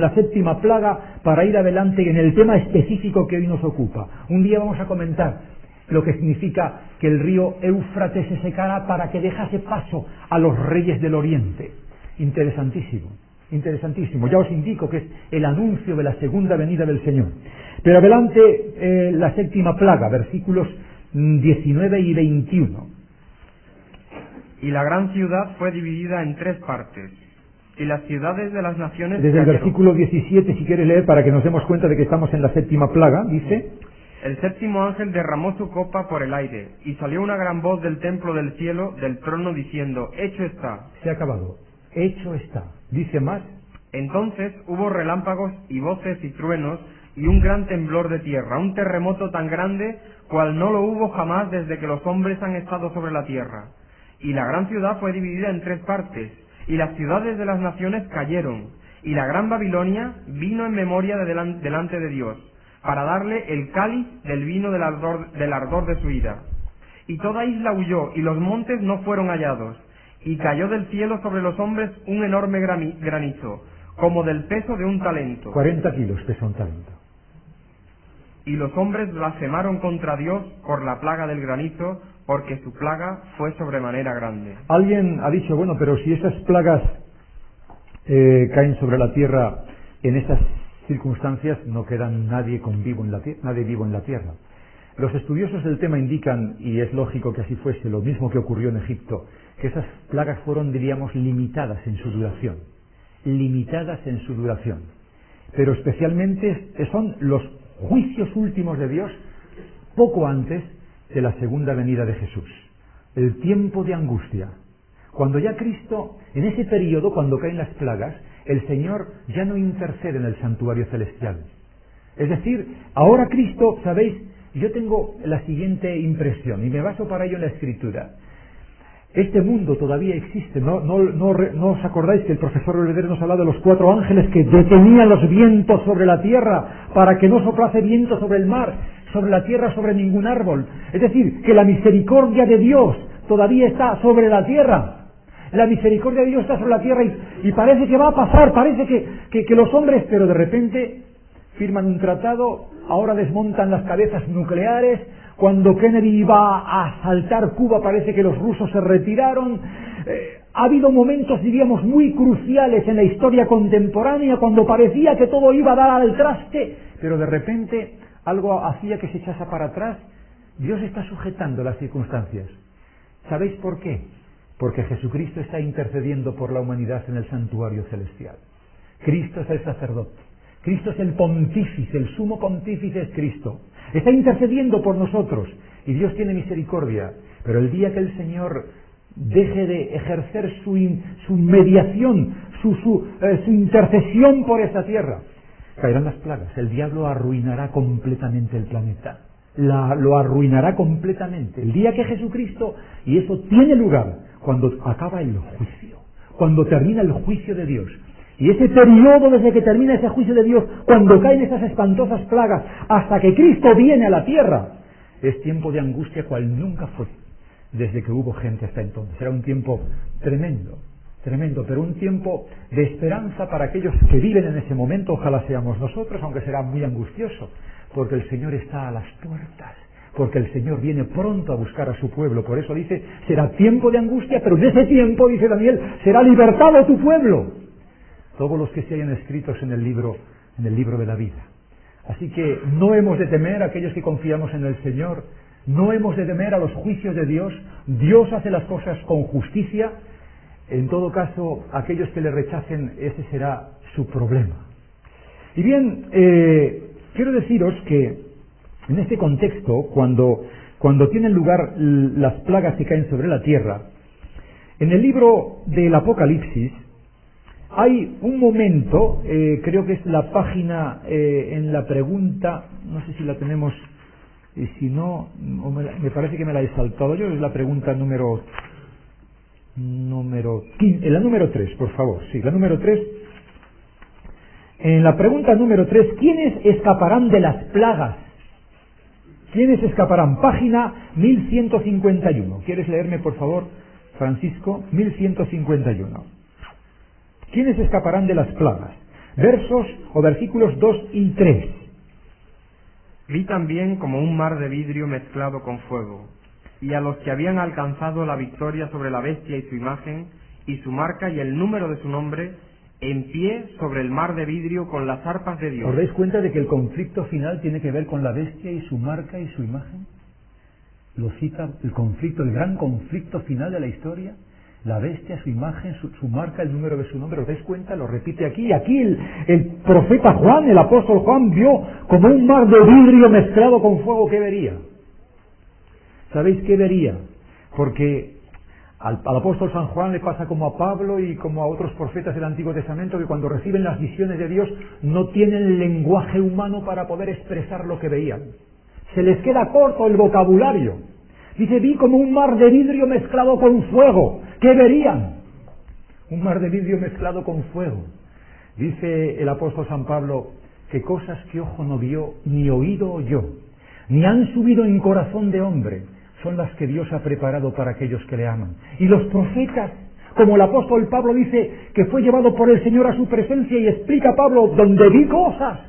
la séptima plaga para ir adelante en el tema específico que hoy nos ocupa. Un día vamos a comentar lo que significa que el río Éufrates se secara para que dejase paso a los reyes del oriente. Interesantísimo. Ya os indico que es el anuncio de la segunda venida del Señor. Pero adelante la séptima plaga, versículos 19 y 21. Y la gran ciudad fue dividida en 3 partes, y las ciudades de las naciones Desde el cayeron. versículo 17, si quieres leer, para que nos demos cuenta de que estamos en la séptima plaga, dice: El séptimo ángel derramó su copa por el aire, y salió una gran voz del templo del cielo, del trono, diciendo: hecho está. Se ha acabado. Hecho está. Dice más: Entonces hubo relámpagos y voces y truenos, y un gran temblor de tierra, un terremoto tan grande cual no lo hubo jamás desde que los hombres han estado sobre la tierra. Y la gran ciudad fue dividida en 3 partes, y las ciudades de las naciones cayeron, y la gran Babilonia vino en memoria delante de Dios, para darle el cáliz del vino del ardor de su ira. Y toda isla huyó, y los montes no fueron hallados, y cayó del cielo sobre los hombres un enorme granizo, como del peso de un talento. 40 kilos pesa un talento. Y los hombres blasfemaron contra Dios por la plaga del granizo, porque su plaga fue sobremanera grande. Alguien ha dicho, bueno, pero si esas plagas caen sobre la tierra en esas circunstancias, no queda nadie vivo en la tierra. Los estudiosos del tema indican, y es lógico que así fuese, lo mismo que ocurrió en Egipto, que esas plagas fueron, diríamos, limitadas en su duración. Pero especialmente son los juicios últimos de Dios poco antes de la segunda venida de Jesús. El tiempo de angustia. Cuando ya Cristo, en ese periodo, cuando caen las plagas, el Señor ya no intercede en el santuario celestial. Es decir, ahora Cristo, ¿sabéis? Yo tengo la siguiente impresión, y me baso para ello en la Escritura. Este mundo todavía existe. ¿No os acordáis que el profesor Olvedero nos hablaba de los 4 ángeles que detenían los vientos sobre la tierra para que no soplase viento sobre el mar, sobre la tierra, sobre ningún árbol? Es decir, que la misericordia de Dios todavía está sobre la tierra. La misericordia de Dios está sobre la tierra y parece que va a pasar, parece que los hombres, pero de repente firman un tratado, ahora desmontan las cabezas nucleares. Cuando Kennedy iba a asaltar Cuba parece que los rusos se retiraron. Ha habido momentos, diríamos, muy cruciales en la historia contemporánea cuando parecía que todo iba a dar al traste, pero de repente algo hacía que se echase para atrás. Dios está sujetando las circunstancias. ¿Sabéis por qué? Porque Jesucristo está intercediendo por la humanidad en el santuario celestial. Cristo es el sacerdote. Cristo es el pontífice, el sumo pontífice es Cristo. Está intercediendo por nosotros y Dios tiene misericordia. Pero el día que el Señor deje de ejercer su mediación, su intercesión por esta tierra, caerán las plagas. El diablo arruinará completamente el planeta. Lo arruinará completamente. El día que Jesucristo, y eso tiene lugar cuando acaba el juicio, cuando termina el juicio de Dios. Y ese periodo desde que termina ese juicio de Dios, cuando caen esas espantosas plagas, hasta que Cristo viene a la tierra, es tiempo de angustia cual nunca fue desde que hubo gente hasta entonces. Será un tiempo tremendo, tremendo, pero un tiempo de esperanza para aquellos que viven en ese momento. Ojalá seamos nosotros, aunque será muy angustioso, porque el Señor está a las puertas, porque el Señor viene pronto a buscar a su pueblo. Por eso dice, será tiempo de angustia, pero en ese tiempo, dice Daniel, será libertado tu pueblo, todos los que se hayan escritos en el libro de la vida. Así que no hemos de temer a aquellos que confiamos en el Señor, no hemos de temer a los juicios de Dios. Dios hace las cosas con justicia. En todo caso, aquellos que le rechacen, ese será su problema. Y bien, quiero deciros que en este contexto, cuando tienen lugar las plagas que caen sobre la tierra, en el libro del Apocalipsis hay un momento, creo que es la página en la pregunta, no sé si la tenemos, y si no, me parece que me la he saltado yo, es la pregunta número 15, la número 3, por favor, sí, la número 3. En la pregunta número 3, ¿quiénes escaparán de las plagas? ¿Quiénes escaparán? Página 1151. ¿Quieres leerme, por favor, Francisco? 1151. ¿Quiénes escaparán de las plagas? Versos o versículos 2 y 3. Vi también como un mar de vidrio mezclado con fuego, y a los que habían alcanzado la victoria sobre la bestia y su imagen, y su marca y el número de su nombre, en pie sobre el mar de vidrio con las arpas de Dios. ¿Os dais cuenta de que el conflicto final tiene que ver con la bestia y su marca y su imagen? Lo cita el conflicto, el gran conflicto final de la historia. La bestia, su imagen, su marca, el número de su nombre. ¿Os dais cuenta? Lo repite aquí. Y aquí el profeta Juan, el apóstol Juan, vio como un mar de vidrio mezclado con fuego. ¿Qué vería? ¿Sabéis qué vería? Porque al apóstol San Juan le pasa como a Pablo y como a otros profetas del Antiguo Testamento, que cuando reciben las visiones de Dios no tienen lenguaje humano para poder expresar lo que veían. Se les queda corto el vocabulario. Dice, vi como un mar de vidrio mezclado con fuego. ¿Qué verían? Un mar de vidrio mezclado con fuego. Dice el apóstol San Pablo que cosas que ojo no vio, ni oído oyó, ni han subido en corazón de hombre, son las que Dios ha preparado para aquellos que le aman. Y los profetas, como el apóstol Pablo dice que fue llevado por el Señor a su presencia, y explica Pablo, donde vi cosas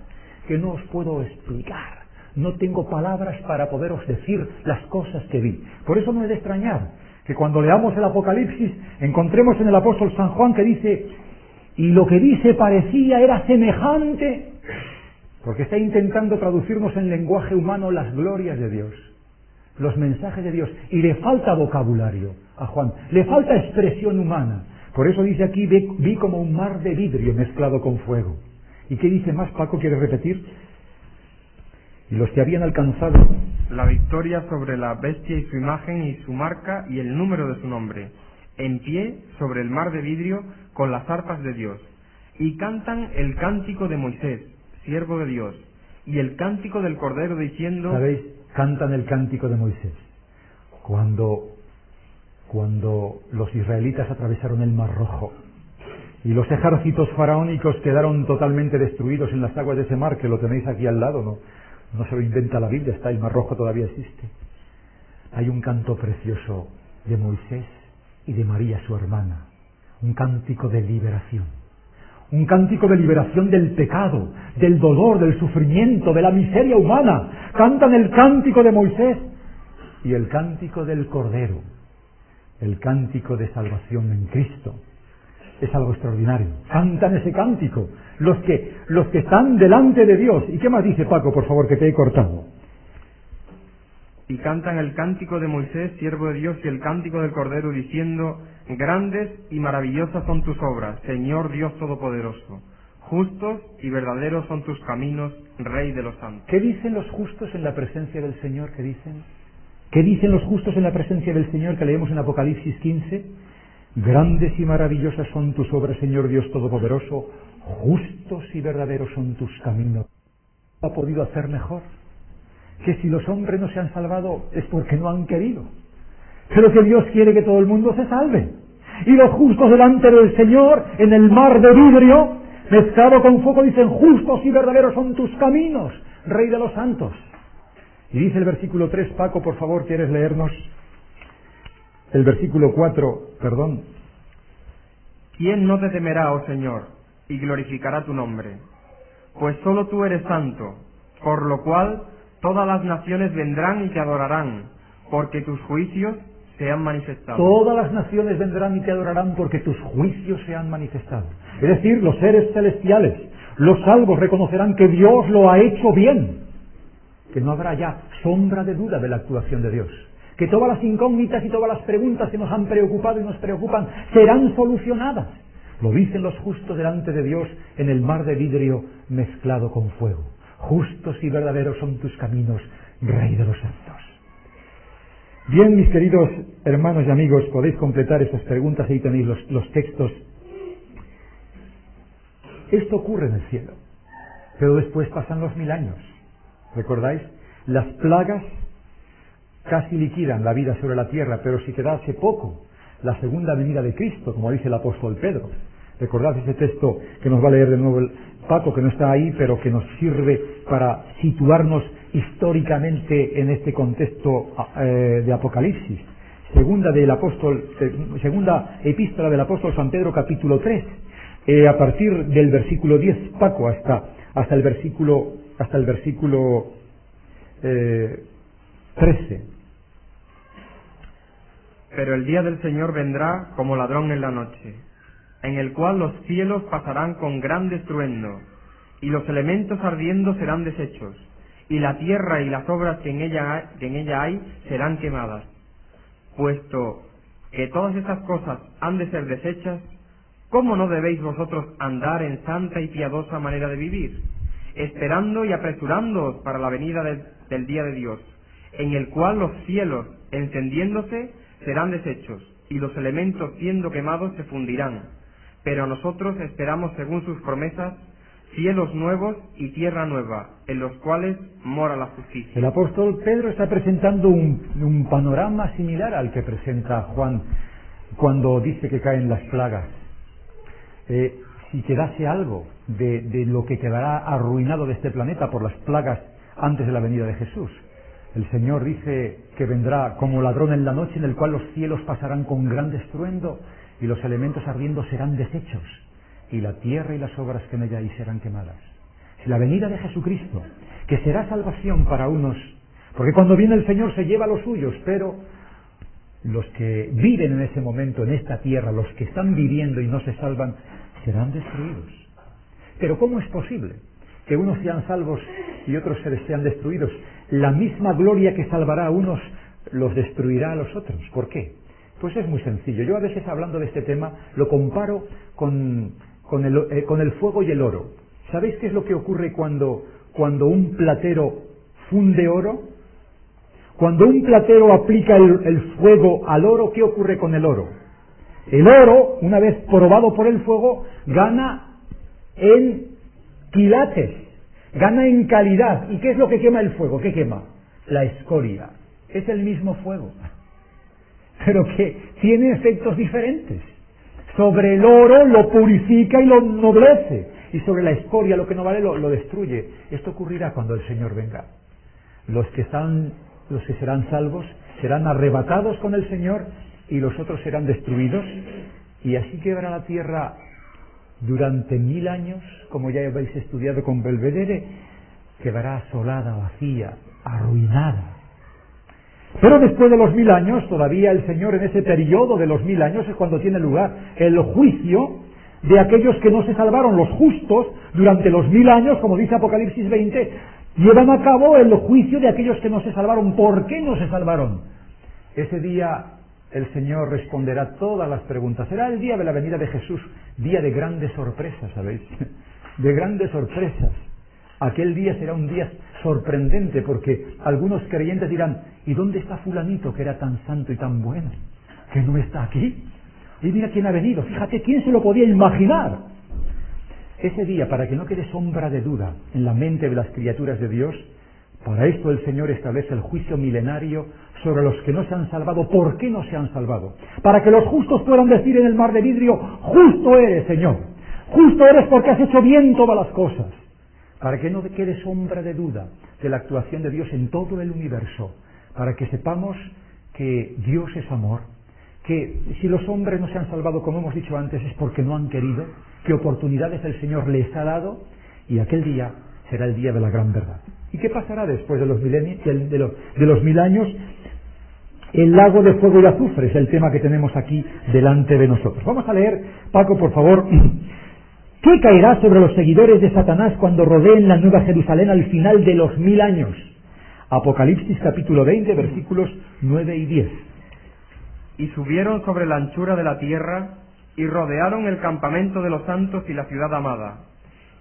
que no os puedo explicar. No tengo palabras para poderos decir las cosas que vi. Por eso no es de extrañar que cuando leamos el Apocalipsis encontremos en el apóstol San Juan que dice, y lo que vi se parecía, era semejante, porque está intentando traducirnos en lenguaje humano las glorias de Dios, los mensajes de Dios, y le falta vocabulario a Juan, le falta expresión humana. Por eso dice aquí, vi como un mar de vidrio mezclado con fuego. ¿Y qué dice más, Paco? ¿Quieres repetir? Y los que habían alcanzado la victoria sobre la bestia y su imagen y su marca y el número de su nombre, en pie sobre el mar de vidrio con las arpas de Dios, y cantan el cántico de Moisés, siervo de Dios, y el cántico del Cordero, diciendo... ¿Sabéis? Cantan el cántico de Moisés. Cuando los israelitas atravesaron el Mar Rojo y los ejércitos faraónicos quedaron totalmente destruidos en las aguas de ese mar, que lo tenéis aquí al lado, no se lo inventa la Biblia, está el Mar Rojo, todavía existe. Hay un canto precioso de Moisés y de María, su hermana, un cántico de liberación. Un cántico de liberación del pecado, del dolor, del sufrimiento, de la miseria humana. Cantan el cántico de Moisés y el cántico del Cordero, el cántico de salvación en Cristo. Es algo extraordinario. Cantan ese cántico los que están delante de Dios. ¿Y qué más dice, Paco, por favor, que te he cortado? Y cantan el cántico de Moisés, siervo de Dios, y el cántico del Cordero, diciendo, grandes y maravillosas son tus obras, Señor Dios Todopoderoso. Justos y verdaderos son tus caminos, Rey de los santos. ¿Qué dicen los justos en la presencia del Señor? ¿Qué dicen? ¿Qué dicen los justos en la presencia del Señor que leemos en Apocalipsis 15? Grandes y maravillosas son tus obras, Señor Dios Todopoderoso. Justos y verdaderos son tus caminos. ¿Ha podido hacer mejor? Que si los hombres no se han salvado es porque no han querido, pero que Dios quiere que todo el mundo se salve. Y los justos delante del Señor, en el mar de vidrio mezclado con fuego, dicen, justos y verdaderos son tus caminos, Rey de los santos. Y dice el versículo 3, Paco, por favor, ¿quieres leernos el versículo 4, perdón? ¿Quién no te temerá, oh Señor, y glorificará tu nombre? Pues solo tú eres santo, por lo cual todas las naciones vendrán y te adorarán, porque tus juicios se han manifestado. Todas las naciones vendrán y te adorarán porque tus juicios se han manifestado. Es decir, los seres celestiales, los salvos reconocerán que Dios lo ha hecho bien, que no habrá ya sombra de duda de la actuación de Dios, que todas las incógnitas y todas las preguntas que nos han preocupado y nos preocupan serán solucionadas. Lo dicen los justos delante de Dios en el mar de vidrio mezclado con fuego. Justos y verdaderos son tus caminos, Rey de los santos. Bien, mis queridos hermanos y amigos, podéis completar esas preguntas, ahí tenéis los textos. Esto ocurre en el cielo, pero después pasan los 1000 años. ¿Recordáis? Las plagas casi liquidan la vida sobre la tierra, pero si quedase poco, la segunda venida de Cristo, como dice el apóstol Pedro. Recordad ese texto que nos va a leer de nuevo el Paco, que no está ahí, pero que nos sirve para situarnos históricamente en este contexto de Apocalipsis. Segunda epístola del apóstol San Pedro, capítulo 3, a partir del versículo 10, Paco, hasta el versículo 13. Pero el día del Señor vendrá como ladrón en la noche, en el cual los cielos pasarán con gran estruendo, y los elementos ardiendo serán deshechos, y la tierra y las obras que en ella hay serán quemadas. Puesto que todas estas cosas han de ser deshechas, ¿cómo no debéis vosotros andar en santa y piadosa manera de vivir, esperando y apresurándoos para la venida del día de Dios, en el cual los cielos, encendiéndose, serán deshechos, y los elementos siendo quemados se fundirán? Pero nosotros esperamos, según sus promesas, cielos nuevos y tierra nueva, en los cuales mora la justicia. El apóstol Pedro está presentando un panorama similar al que presenta Juan cuando dice que caen las plagas. Si quedase algo de lo que quedará arruinado de este planeta por las plagas antes de la venida de Jesús, el Señor dice que vendrá como ladrón en la noche, en el cual los cielos pasarán con gran estruendo y los elementos ardiendo serán deshechos, y la tierra y las obras que en ella hay serán quemadas. Si la venida de Jesucristo, que será salvación para unos, porque cuando viene el Señor se lleva a los suyos, pero los que viven en ese momento en esta tierra, los que están viviendo y no se salvan, serán destruidos. Pero ¿cómo es posible que unos sean salvos y otros sean destruidos? La misma gloria que salvará a unos los destruirá a los otros. ¿Por qué? Pues es muy sencillo. Yo a veces, hablando de este tema, lo comparo con el fuego y el oro. ¿Sabéis qué es lo que ocurre cuando un platero funde oro? Cuando un platero aplica el fuego al oro, ¿qué ocurre con el oro? El oro, una vez probado por el fuego, gana en quilates, gana en calidad. ¿Y qué es lo que quema el fuego? ¿Qué quema? La escoria. Es el mismo fuego, pero que tiene efectos diferentes. Sobre el oro lo purifica y lo noblece, y sobre la escoria, lo que no vale, lo destruye. Esto ocurrirá cuando el Señor venga. Los que serán salvos serán arrebatados con el Señor, y los otros serán destruidos, y así quedará la tierra durante 1000 años, como ya habéis estudiado con Belvedere, quedará asolada, vacía, arruinada. Pero después de los 1000 años, todavía el Señor, en ese periodo de los 1000 años, es cuando tiene lugar el juicio de aquellos que no se salvaron. Los justos, durante los 1000 años, como dice Apocalipsis 20, llevan a cabo el juicio de aquellos que no se salvaron. ¿Por qué no se salvaron? Ese día el Señor responderá todas las preguntas. Será el día de la venida de Jesús, día de grandes sorpresas, ¿sabéis? De grandes sorpresas. Aquel día será un día sorprendente, porque algunos creyentes dirán: ¿y dónde está fulanito que era tan santo y tan bueno? ¿Que no está aquí? Y mira quién ha venido, fíjate, ¿quién se lo podía imaginar? Ese día, para que no quede sombra de duda en la mente de las criaturas de Dios, para esto el Señor establece el juicio milenario sobre los que no se han salvado. ¿Por qué no se han salvado? Para que los justos puedan decir en el mar de vidrio: justo eres, Señor, justo eres porque has hecho bien todas las cosas. para que no quede sombra de duda de la actuación de Dios en todo el universo, para que sepamos que Dios es amor, que si los hombres no se han salvado, como hemos dicho antes, es porque no han querido, que oportunidades el Señor les ha dado, y aquel día será el día de la gran verdad. ¿Y qué pasará después de los milenios, de los 1000 años? El lago de fuego y azufre es el tema que tenemos aquí delante de nosotros. Vamos a leer, Paco, por favor. ¿Qué caerá sobre los seguidores de Satanás cuando rodeen la Nueva Jerusalén al final de los 1000 años? Apocalipsis capítulo 20, versículos 9 y 10. Y subieron sobre la anchura de la tierra, y rodearon el campamento de los santos y la ciudad amada.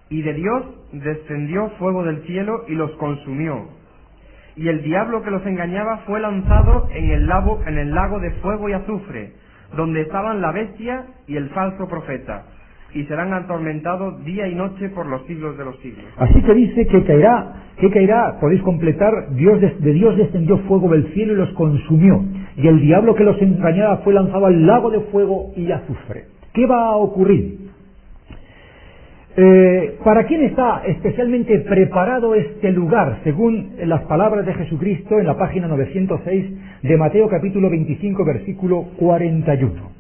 Y de Dios descendió fuego del cielo y los consumió. Y el diablo que los engañaba fue lanzado en el lago de fuego y azufre, donde estaban la bestia y el falso profeta, y serán atormentados día y noche por los siglos de los siglos. Así que dice que caerá, podéis completar, de Dios descendió fuego del cielo y los consumió, y el diablo que los engañaba fue lanzado al lago de fuego y azufre. ¿Qué va a ocurrir? ¿Para quién está especialmente preparado este lugar? Según las palabras de Jesucristo en la página 906 de Mateo capítulo 25 versículo 41.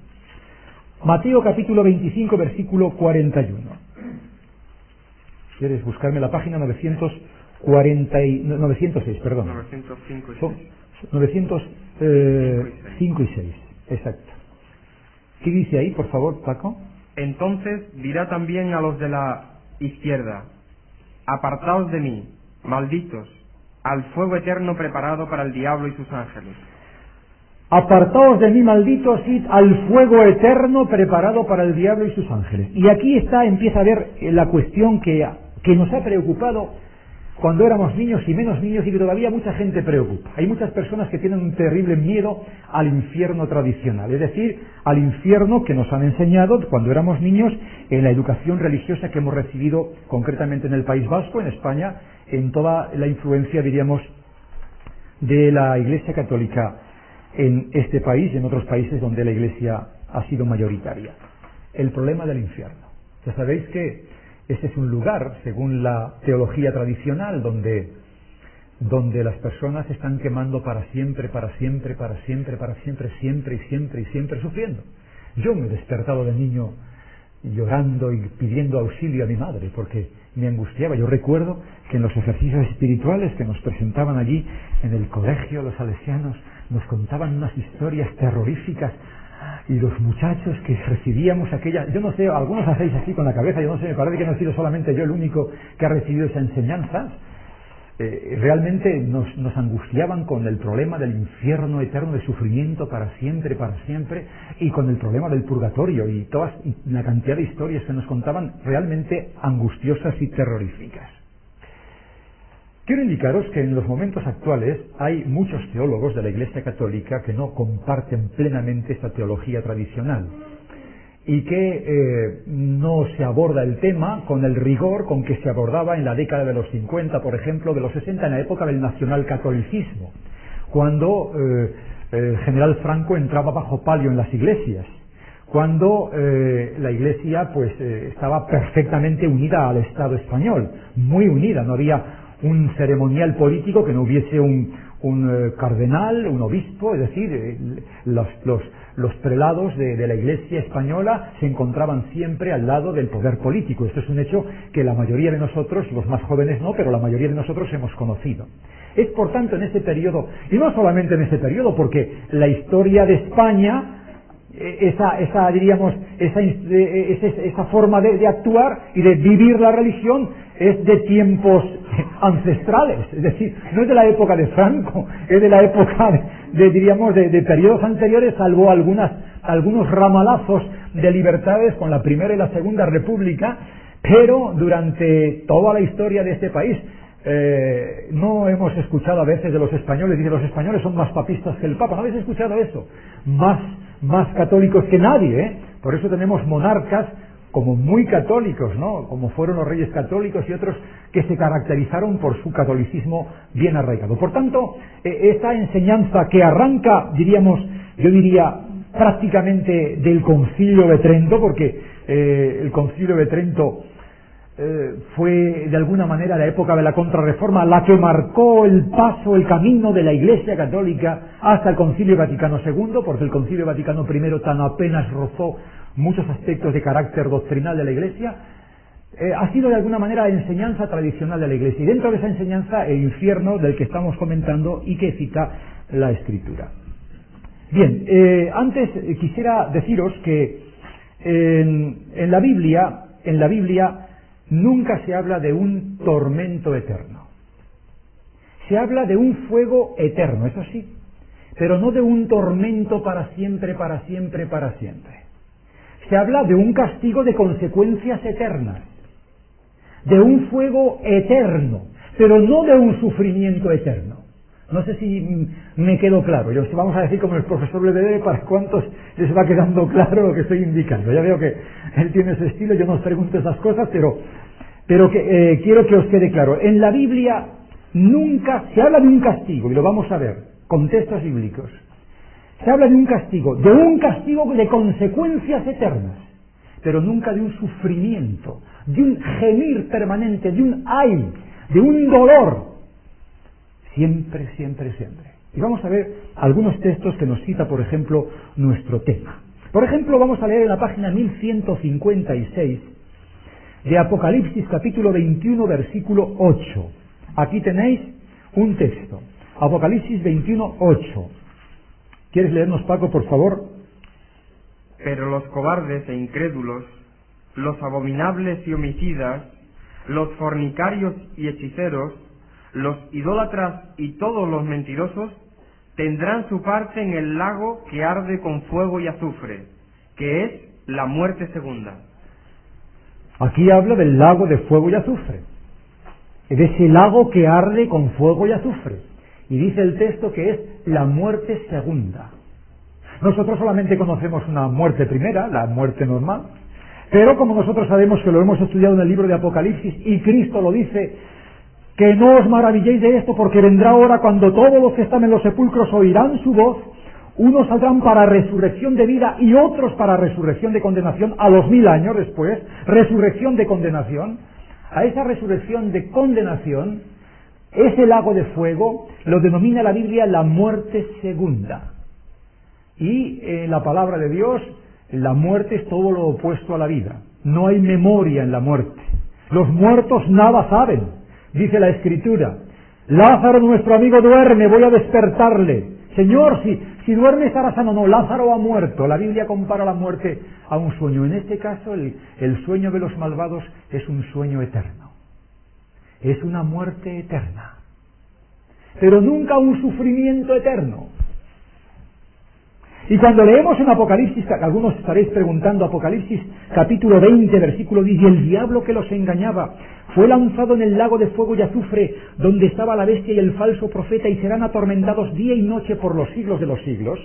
Mateo capítulo 25 versículo 41. ¿Quieres buscarme la página 906, perdón? 905 y 6. 905 y 6, exacto. ¿Qué dice ahí, por favor, Paco? Entonces dirá también a los de la izquierda: apartaos de mí, malditos, al fuego eterno preparado para el diablo y sus ángeles. Apartaos de mí, malditos, id al fuego eterno preparado para el diablo y sus ángeles. Y aquí empieza a ver la cuestión que nos ha preocupado cuando éramos niños y menos niños, y que todavía mucha gente preocupa. Hay muchas personas que tienen un terrible miedo al infierno tradicional, es decir, al infierno que nos han enseñado cuando éramos niños en la educación religiosa que hemos recibido concretamente en el País Vasco, en España, en toda la influencia, diríamos, de la Iglesia Católica en este país y en otros países donde la Iglesia ha sido mayoritaria. El problema del infierno. Ya sabéis que ese es un lugar, según la teología tradicional, donde las personas están quemando para siempre, siempre y siempre sufriendo. Yo me he despertado de niño llorando y pidiendo auxilio a mi madre porque me angustiaba. Yo recuerdo que en los ejercicios espirituales que nos presentaban allí en el colegio, los salesianos nos contaban unas historias terroríficas, y los muchachos que recibíamos aquella, yo no sé, algunos hacéis así con la cabeza, yo no sé, me parece que no he sido solamente yo el único que ha recibido esa enseñanza. Realmente nos angustiaban con el problema del infierno eterno de sufrimiento para siempre, y con el problema del purgatorio y la cantidad de historias que nos contaban realmente angustiosas y terroríficas. Quiero indicaros que en los momentos actuales hay muchos teólogos de la Iglesia Católica que no comparten plenamente esta teología tradicional y que no se aborda el tema con el rigor con que se abordaba en la década de los 50, por ejemplo, de los 60, en la época del nacionalcatolicismo, cuando el general Franco entraba bajo palio en las iglesias, cuando la Iglesia estaba perfectamente unida al Estado español, muy unida, no había un ceremonial político que no hubiese un cardenal, un obispo, es decir, los prelados de la Iglesia española se encontraban siempre al lado del poder político. Esto es un hecho que la mayoría de nosotros, los más jóvenes no, pero la mayoría de nosotros hemos conocido. Es por tanto en ese periodo, y no solamente en ese periodo, porque la historia de España, esa forma de actuar y de vivir la religión es de tiempos ancestrales, es decir, no es de la época de Franco, es de la época de periodos anteriores, salvo algunos ramalazos de libertades con la Primera y la Segunda República, pero durante toda la historia de este país no hemos escuchado a veces de los españoles, dice los españoles son más papistas que el Papa, ¿no habéis escuchado eso? Más católicos que nadie, Por eso tenemos monarcas como muy católicos, ¿no? Como fueron los reyes católicos y otros que se caracterizaron por su catolicismo bien arraigado. Por tanto, esta enseñanza que arranca, yo diría, prácticamente del Concilio de Trento, porque el Concilio de Trento fue de alguna manera la época de la Contrarreforma la que marcó el paso, el camino de la Iglesia Católica hasta el Concilio Vaticano II, porque el Concilio Vaticano I tan apenas rozó muchos aspectos de carácter doctrinal de la Iglesia. Ha sido de alguna manera la enseñanza tradicional de la Iglesia, y dentro de esa enseñanza el infierno del que estamos comentando y que cita la Escritura. Bien, antes quisiera deciros que en la Biblia nunca se habla de un tormento eterno. Se habla de un fuego eterno, eso sí, pero no de un tormento para siempre, para siempre, para siempre. Se habla de un castigo de consecuencias eternas, de un fuego eterno, pero no de un sufrimiento eterno. No sé si me quedó claro. Vamos a decir como el profesor Lebedere, para cuántos les va quedando claro lo que estoy indicando. Ya veo que él tiene ese estilo, yo no os pregunto esas cosas, pero quiero que os quede claro. En la Biblia nunca se habla de un castigo, y lo vamos a ver, con textos bíblicos. Se habla de un castigo de consecuencias eternas, pero nunca de un sufrimiento, de un gemir permanente, de un ay, de un dolor. Siempre, siempre, siempre. Y vamos a ver algunos textos que nos cita, por ejemplo, nuestro tema. Por ejemplo, vamos a leer en la página 1156 de Apocalipsis, capítulo 21, versículo 8. Aquí tenéis un texto. Apocalipsis 21, 8. ¿Quieres leernos, Paco, por favor? Pero los cobardes e incrédulos, los abominables y homicidas, los fornicarios y hechiceros, los idólatras y todos los mentirosos tendrán su parte en el lago que arde con fuego y azufre, que es la muerte segunda. Aquí habla del lago de fuego y azufre, de ese lago que arde con fuego y azufre, y dice el texto que es la muerte segunda. Nosotros solamente conocemos una muerte primera, la muerte normal, pero como nosotros sabemos que lo hemos estudiado en el libro de Apocalipsis, y Cristo lo dice, que no os maravilléis de esto, porque vendrá hora cuando todos los que están en los sepulcros oirán su voz, unos saldrán para resurrección de vida y otros para resurrección de condenación a los 1000 años después, resurrección de condenación. A esa resurrección de condenación, ese lago de fuego lo denomina la Biblia la muerte segunda. Y en la palabra de Dios, la muerte es todo lo opuesto a la vida. No hay memoria en la muerte. Los muertos nada saben. Dice la Escritura, Lázaro nuestro amigo duerme, voy a despertarle. Señor, si duerme estará sano. No, Lázaro ha muerto. La Biblia compara la muerte a un sueño. En este caso, el sueño de los malvados es un sueño eterno. Es una muerte eterna. Pero nunca un sufrimiento eterno. Y cuando leemos en Apocalipsis, algunos estaréis preguntando, Apocalipsis capítulo 20, versículo 10, y el diablo que los engañaba fue lanzado en el lago de fuego y azufre, donde estaba la bestia y el falso profeta, y serán atormentados día y noche por los siglos de los siglos.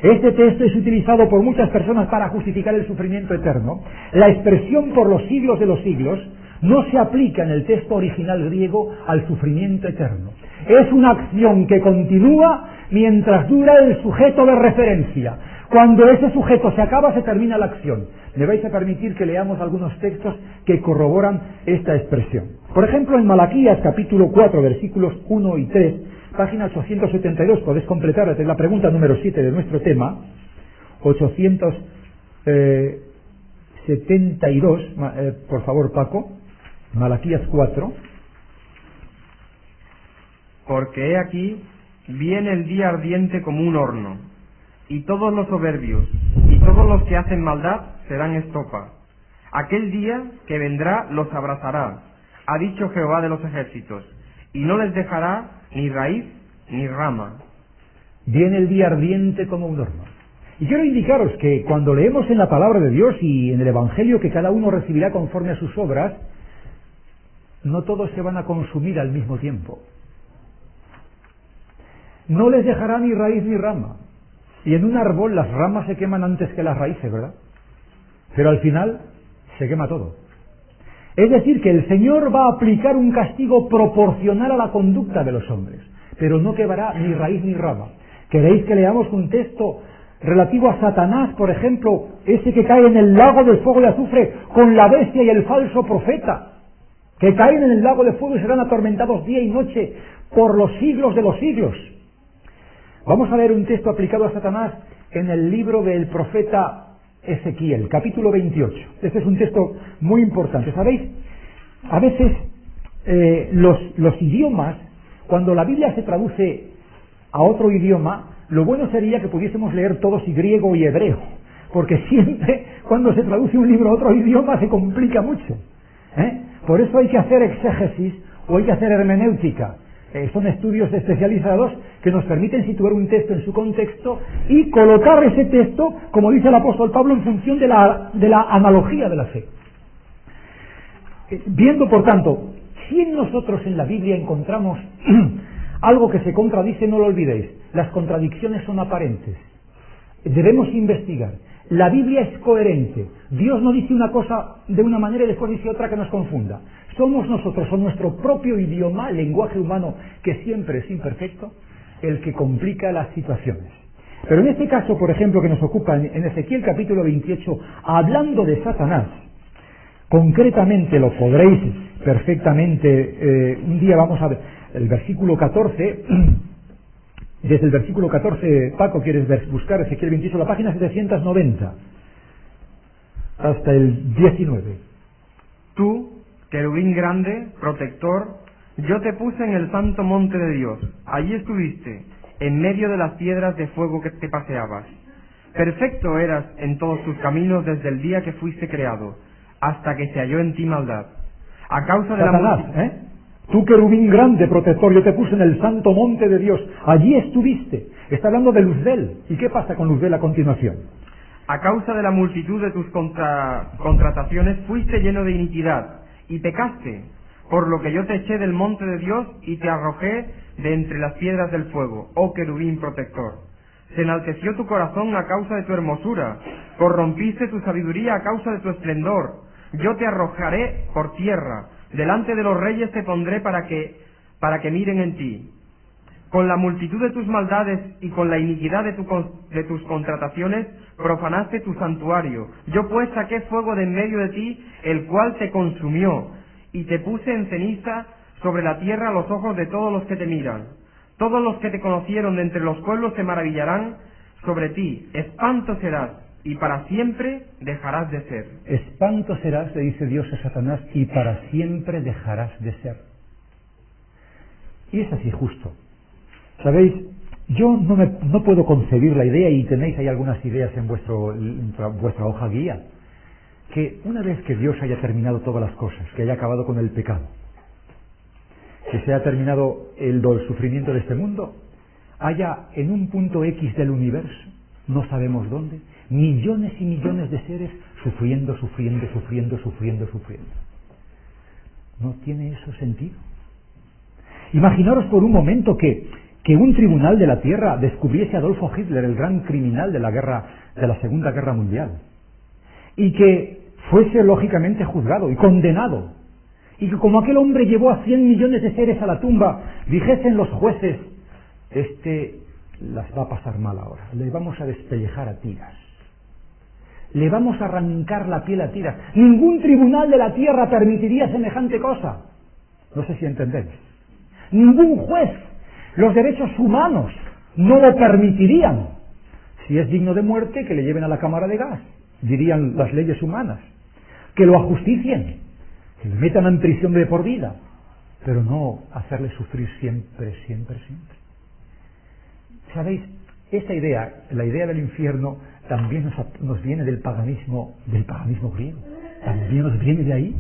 Este texto es utilizado por muchas personas para justificar el sufrimiento eterno. La expresión por los siglos de los siglos no se aplica en el texto original griego al sufrimiento eterno. Es una acción que continúa mientras dura el sujeto de referencia. Cuando ese sujeto se acaba, se termina la acción. Me vais a permitir que leamos algunos textos que corroboran esta expresión. Por ejemplo, en Malaquías, capítulo 4, versículos 1 y 3, página 872, podéis completar, es la pregunta número 7 de nuestro tema, 872, por favor, Paco, Malaquías 4. Porque he aquí, viene el día ardiente como un horno, y todos los soberbios, y todos los que hacen maldad serán estopa. Aquel día que vendrá los abrazará, ha dicho Jehová de los ejércitos, y no les dejará ni raíz ni rama. Viene el día ardiente como un horno. Y quiero indicaros que cuando leemos en la palabra de Dios y en el Evangelio que cada uno recibirá conforme a sus obras, no todos se van a consumir al mismo tiempo. No les dejará ni raíz ni rama. Y en un árbol las ramas se queman antes que las raíces, ¿verdad? Pero al final se quema todo. Es decir, que el Señor va a aplicar un castigo proporcional a la conducta de los hombres, pero no quemará ni raíz ni rama. ¿Queréis que leamos un texto relativo a Satanás, por ejemplo, ese que cae en el lago del fuego y azufre con la bestia y el falso profeta? que caen en el lago de fuego y serán atormentados día y noche por los siglos de los siglos. Vamos a leer un texto aplicado a Satanás en el libro del profeta Ezequiel, capítulo 28. Este es un texto muy importante. ¿Sabéis? A veces los idiomas, cuando la Biblia se traduce a otro idioma, lo bueno sería que pudiésemos leer todos y griego y hebreo, porque siempre cuando se traduce un libro a otro idioma se complica mucho. Por eso hay que hacer exégesis o hay que hacer hermenéutica. Son estudios especializados que nos permiten situar un texto en su contexto y colocar ese texto, como dice el apóstol Pablo, en función de la analogía de la fe. Viendo, por tanto, si en nosotros en la Biblia encontramos algo que se contradice, no lo olvidéis. Las contradicciones son aparentes. Debemos investigar. La Biblia es coherente. Dios no dice una cosa de una manera y después dice otra que nos confunda. Somos nosotros, o nuestro propio idioma, lenguaje humano, que siempre es imperfecto, el que complica las situaciones. Pero en este caso, por ejemplo, que nos ocupa en Ezequiel capítulo 28, hablando de Satanás, concretamente lo podréis perfectamente, un día vamos a ver el versículo 14, desde el versículo 14, Paco, ¿quieres buscar Ezequiel 28, la página 790, hasta el 19? Tú, querubín grande, protector, yo te puse en el santo monte de Dios. Allí estuviste, en medio de las piedras de fuego que te paseabas. Perfecto eras en todos tus caminos desde el día que fuiste creado, hasta que se halló en ti maldad. A causa de Satanás, la Tú, querubín grande, protector, yo te puse en el santo monte de Dios. Allí estuviste. Está hablando de Luzbel. ¿Y qué pasa con Luzbel a continuación? A causa de la multitud de tus contrataciones fuiste lleno de iniquidad y pecaste, por lo que yo te eché del monte de Dios y te arrojé de entre las piedras del fuego, oh querubín protector. Se enalteció tu corazón a causa de tu hermosura, corrompiste tu sabiduría a causa de tu esplendor. Yo te arrojaré por tierra, delante de los reyes te pondré para que miren en ti. Con la multitud de tus maldades y con la iniquidad de tus contrataciones profanaste tu santuario. Yo pues saqué fuego de en medio de ti, el cual te consumió, y te puse en ceniza sobre la tierra a los ojos de todos los que te miran. Todos los que te conocieron de entre los pueblos se maravillarán sobre ti. Espanto serás, y para siempre dejarás de ser. Espanto serás, le dice Dios a Satanás, y para siempre dejarás de ser. Y es así justo. ¿Sabéis? Yo no puedo concebir la idea, y tenéis ahí algunas ideas en vuestra hoja guía, que una vez que Dios haya terminado todas las cosas, que haya acabado con el pecado, que se haya terminado el sufrimiento de este mundo, haya en un punto X del universo, no sabemos dónde, millones y millones de seres sufriendo. ¿No tiene eso sentido? Imaginaros por un momento que un tribunal de la Tierra descubriese a Adolfo Hitler, el gran criminal de la Segunda Guerra Mundial, y que fuese lógicamente juzgado y condenado, y que como aquel hombre llevó a 100 millones de seres a la tumba, dijesen los jueces: las va a pasar mal ahora, le vamos a despellejar a tiras, le vamos a arrancar la piel a tiras. Ningún tribunal de la Tierra permitiría semejante cosa. No sé si entendéis. Ningún juez. Los derechos humanos no lo permitirían. Si es digno de muerte, que le lleven a la cámara de gas, dirían las leyes humanas. Que lo ajusticien, que le metan en prisión de por vida, pero no hacerle sufrir siempre. ¿Sabéis? Esta idea, la idea del infierno, también nos viene del paganismo griego. También nos viene de ahí.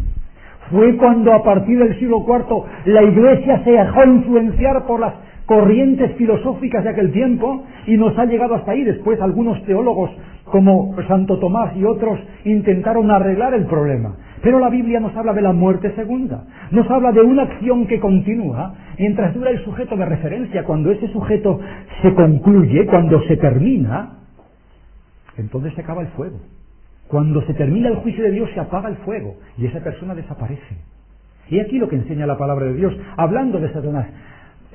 Fue cuando a partir del siglo IV la Iglesia se dejó influenciar por las corrientes filosóficas de aquel tiempo y nos ha llegado hasta ahí. Después algunos teólogos como Santo Tomás y otros intentaron arreglar el problema. Pero la Biblia nos habla de la muerte segunda, nos habla de una acción que continúa mientras dura el sujeto de referencia. Cuando ese sujeto se concluye, cuando se termina, entonces se acaba el fuego. Cuando se termina el juicio de Dios se apaga el fuego y esa persona desaparece. Y aquí lo que enseña la palabra de Dios, hablando de Satanás: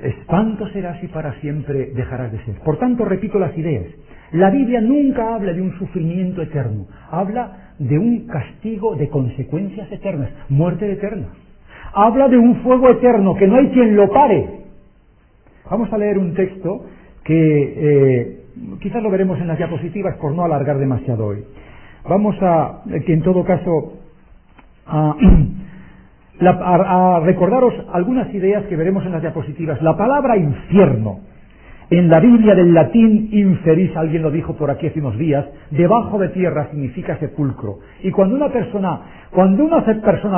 espanto serás y para siempre dejarás de ser. Por tanto, repito las ideas. La Biblia nunca habla de un sufrimiento eterno, habla de un castigo de consecuencias eternas, muerte eterna. Habla de un fuego eterno, que no hay quien lo pare. Vamos a leer un texto que quizás lo veremos en las diapositivas por no alargar demasiado hoy. Vamos a, que en todo caso, a recordaros algunas ideas que veremos en las diapositivas. La palabra infierno, en la Biblia del latín inferis, alguien lo dijo por aquí hace unos días, debajo de tierra significa sepulcro. Y cuando una persona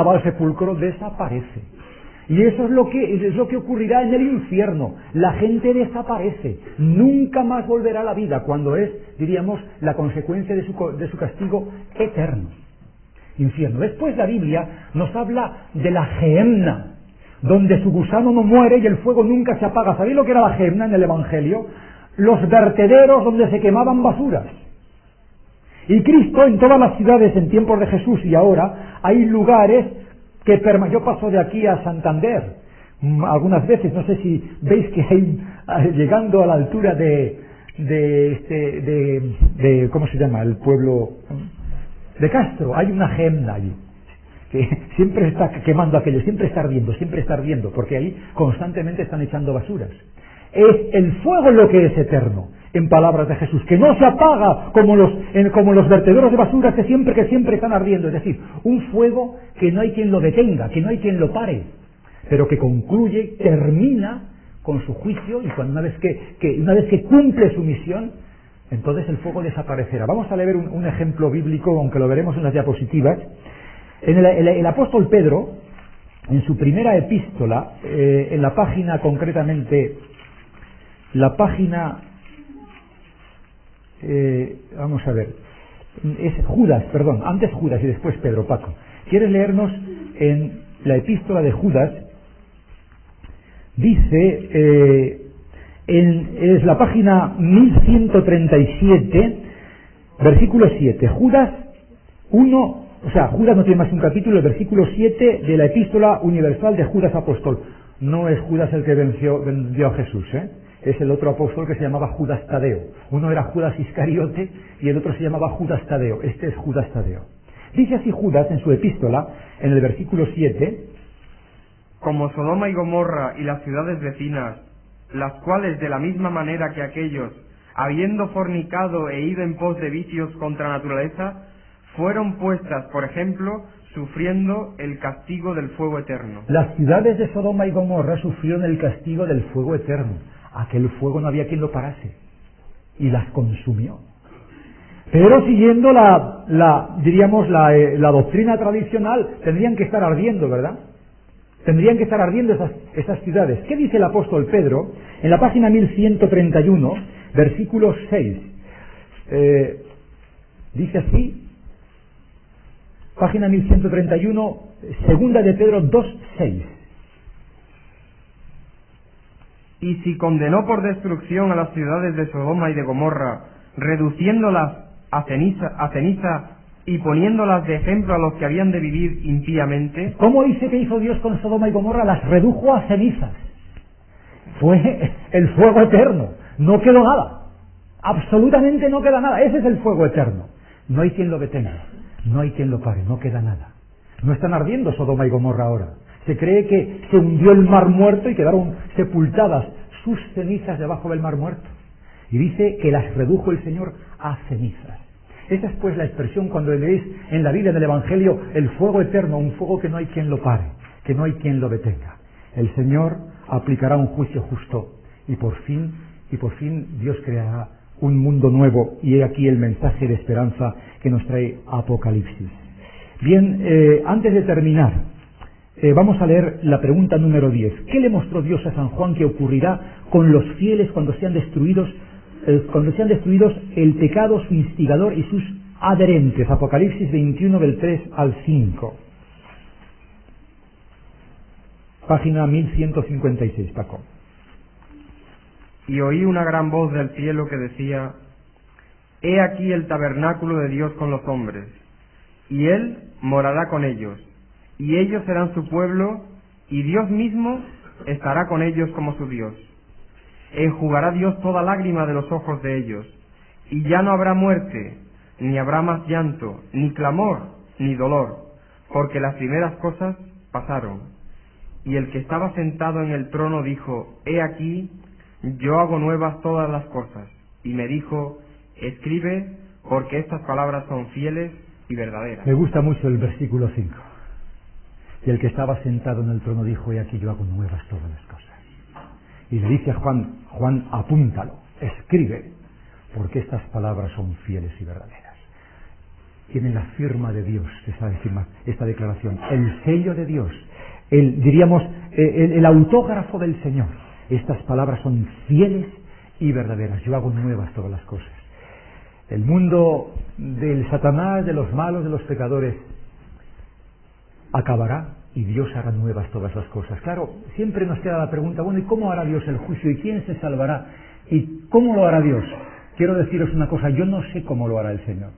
va al sepulcro, desaparece. Y eso es lo que ocurrirá en el infierno. La gente desaparece, nunca más volverá a la vida, cuando es, diríamos, la consecuencia de su castigo eterno. Infierno. Después la Biblia nos habla de la Gehenna, donde su gusano no muere y el fuego nunca se apaga. ¿Sabéis lo que era la Gehenna en el Evangelio? Los vertederos donde se quemaban basuras. Y Cristo, en todas las ciudades en tiempos de Jesús y ahora, hay lugares que yo paso de aquí a Santander algunas veces, no sé si veis que hay, llegando a la altura de ¿cómo se llama? El pueblo de Castro, hay una Gehenna allí, que siempre está quemando aquello, siempre está ardiendo, porque ahí constantemente están echando basuras. Es el fuego lo que es eterno, en palabras de Jesús, que no se apaga como los vertederos de basuras que siempre están ardiendo. Es decir, un fuego que no hay quien lo detenga, que no hay quien lo pare, pero que concluye, termina con su juicio, y una vez que cumple su misión, entonces el fuego desaparecerá. Vamos a leer un ejemplo bíblico, aunque lo veremos en las diapositivas. El apóstol Pedro, en su primera epístola, en la página concretamente, vamos a ver, es Judas, perdón, antes Judas y después Pedro. Paco, ¿quieres leernos en la epístola de Judas? Dice, es la página 1137, versículo 7, Judas 1, o sea, Judas no tiene más que un capítulo, el versículo 7 de la epístola universal de Judas apóstol. No es Judas el que vendió a Jesús, es el otro apóstol que se llamaba Judas Tadeo. Uno era Judas Iscariote y el otro se llamaba Judas Tadeo. Este es Judas Tadeo. Dice así Judas en su epístola, en el versículo 7: como Sodoma y Gomorra y las ciudades vecinas, las cuales de la misma manera que aquellos, habiendo fornicado e ido en pos de vicios contra naturaleza, fueron puestas, por ejemplo, sufriendo el castigo del fuego eterno. Las ciudades de Sodoma y Gomorra sufrieron el castigo del fuego eterno. Aquel fuego no había quien lo parase, y las consumió. Pero siguiendo la doctrina tradicional, tendrían que estar ardiendo, ¿verdad? Tendrían que estar ardiendo esas ciudades. ¿Qué dice el apóstol Pedro? En la página 1131, versículo 6. Dice así, página 1131, segunda de Pedro 2:6. Y si condenó por destrucción a las ciudades de Sodoma y de Gomorra, reduciéndolas a ceniza y poniéndolas de ejemplo a los que habían de vivir impíamente. ¿Cómo dice que hizo Dios con Sodoma y Gomorra? Las redujo a cenizas. Fue el fuego eterno. No quedó nada. Absolutamente no queda nada. Ese es el fuego eterno. No hay quien lo detenga. No hay quien lo pare. No queda nada. No están ardiendo Sodoma y Gomorra ahora. Se cree que se hundió el mar muerto y quedaron sepultadas sus cenizas debajo del mar muerto. Y dice que las redujo el Señor a cenizas. Esa es pues la expresión cuando leéis en la Biblia del Evangelio el fuego eterno, un fuego que no hay quien lo pare, que no hay quien lo detenga. El Señor aplicará un juicio justo y por fin Dios creará un mundo nuevo, y he aquí el mensaje de esperanza que nos trae Apocalipsis. Bien, antes de terminar, vamos a leer la pregunta número 10. ¿Qué le mostró Dios a San Juan que ocurrirá con los fieles cuando sean destruidos el pecado, su instigador y sus adherentes? Apocalipsis 21 del 3 al 5. Página 1156, Paco. Y oí una gran voz del cielo que decía: He aquí el tabernáculo de Dios con los hombres, y Él morará con ellos, y ellos serán su pueblo, y Dios mismo estará con ellos como su Dios. Enjugará Dios toda lágrima de los ojos de ellos, y ya no habrá muerte, ni habrá más llanto, ni clamor, ni dolor, porque las primeras cosas pasaron. y el que estaba sentado en el trono dijo: He aquí, yo hago nuevas todas las cosas. Y me dijo: Escribe, porque estas palabras son fieles y verdaderas. Me gusta mucho el versículo 5. Y el que estaba sentado en el trono dijo: He aquí, yo hago nuevas todas las cosas. Y le dice a Juan: Juan, apúntalo, escribe, porque estas palabras son fieles y verdaderas. Tienen la firma de Dios, esta declaración, el sello de Dios, el autógrafo del Señor. Estas palabras son fieles y verdaderas. Yo hago nuevas todas las cosas. El mundo del Satanás, de los malos, de los pecadores, acabará y Dios hará nuevas todas las cosas. Claro, siempre nos queda la pregunta: bueno, ¿y cómo hará Dios el juicio? ¿Y quién se salvará? ¿Y cómo lo hará Dios? Quiero deciros una cosa: yo no sé cómo lo hará el Señor.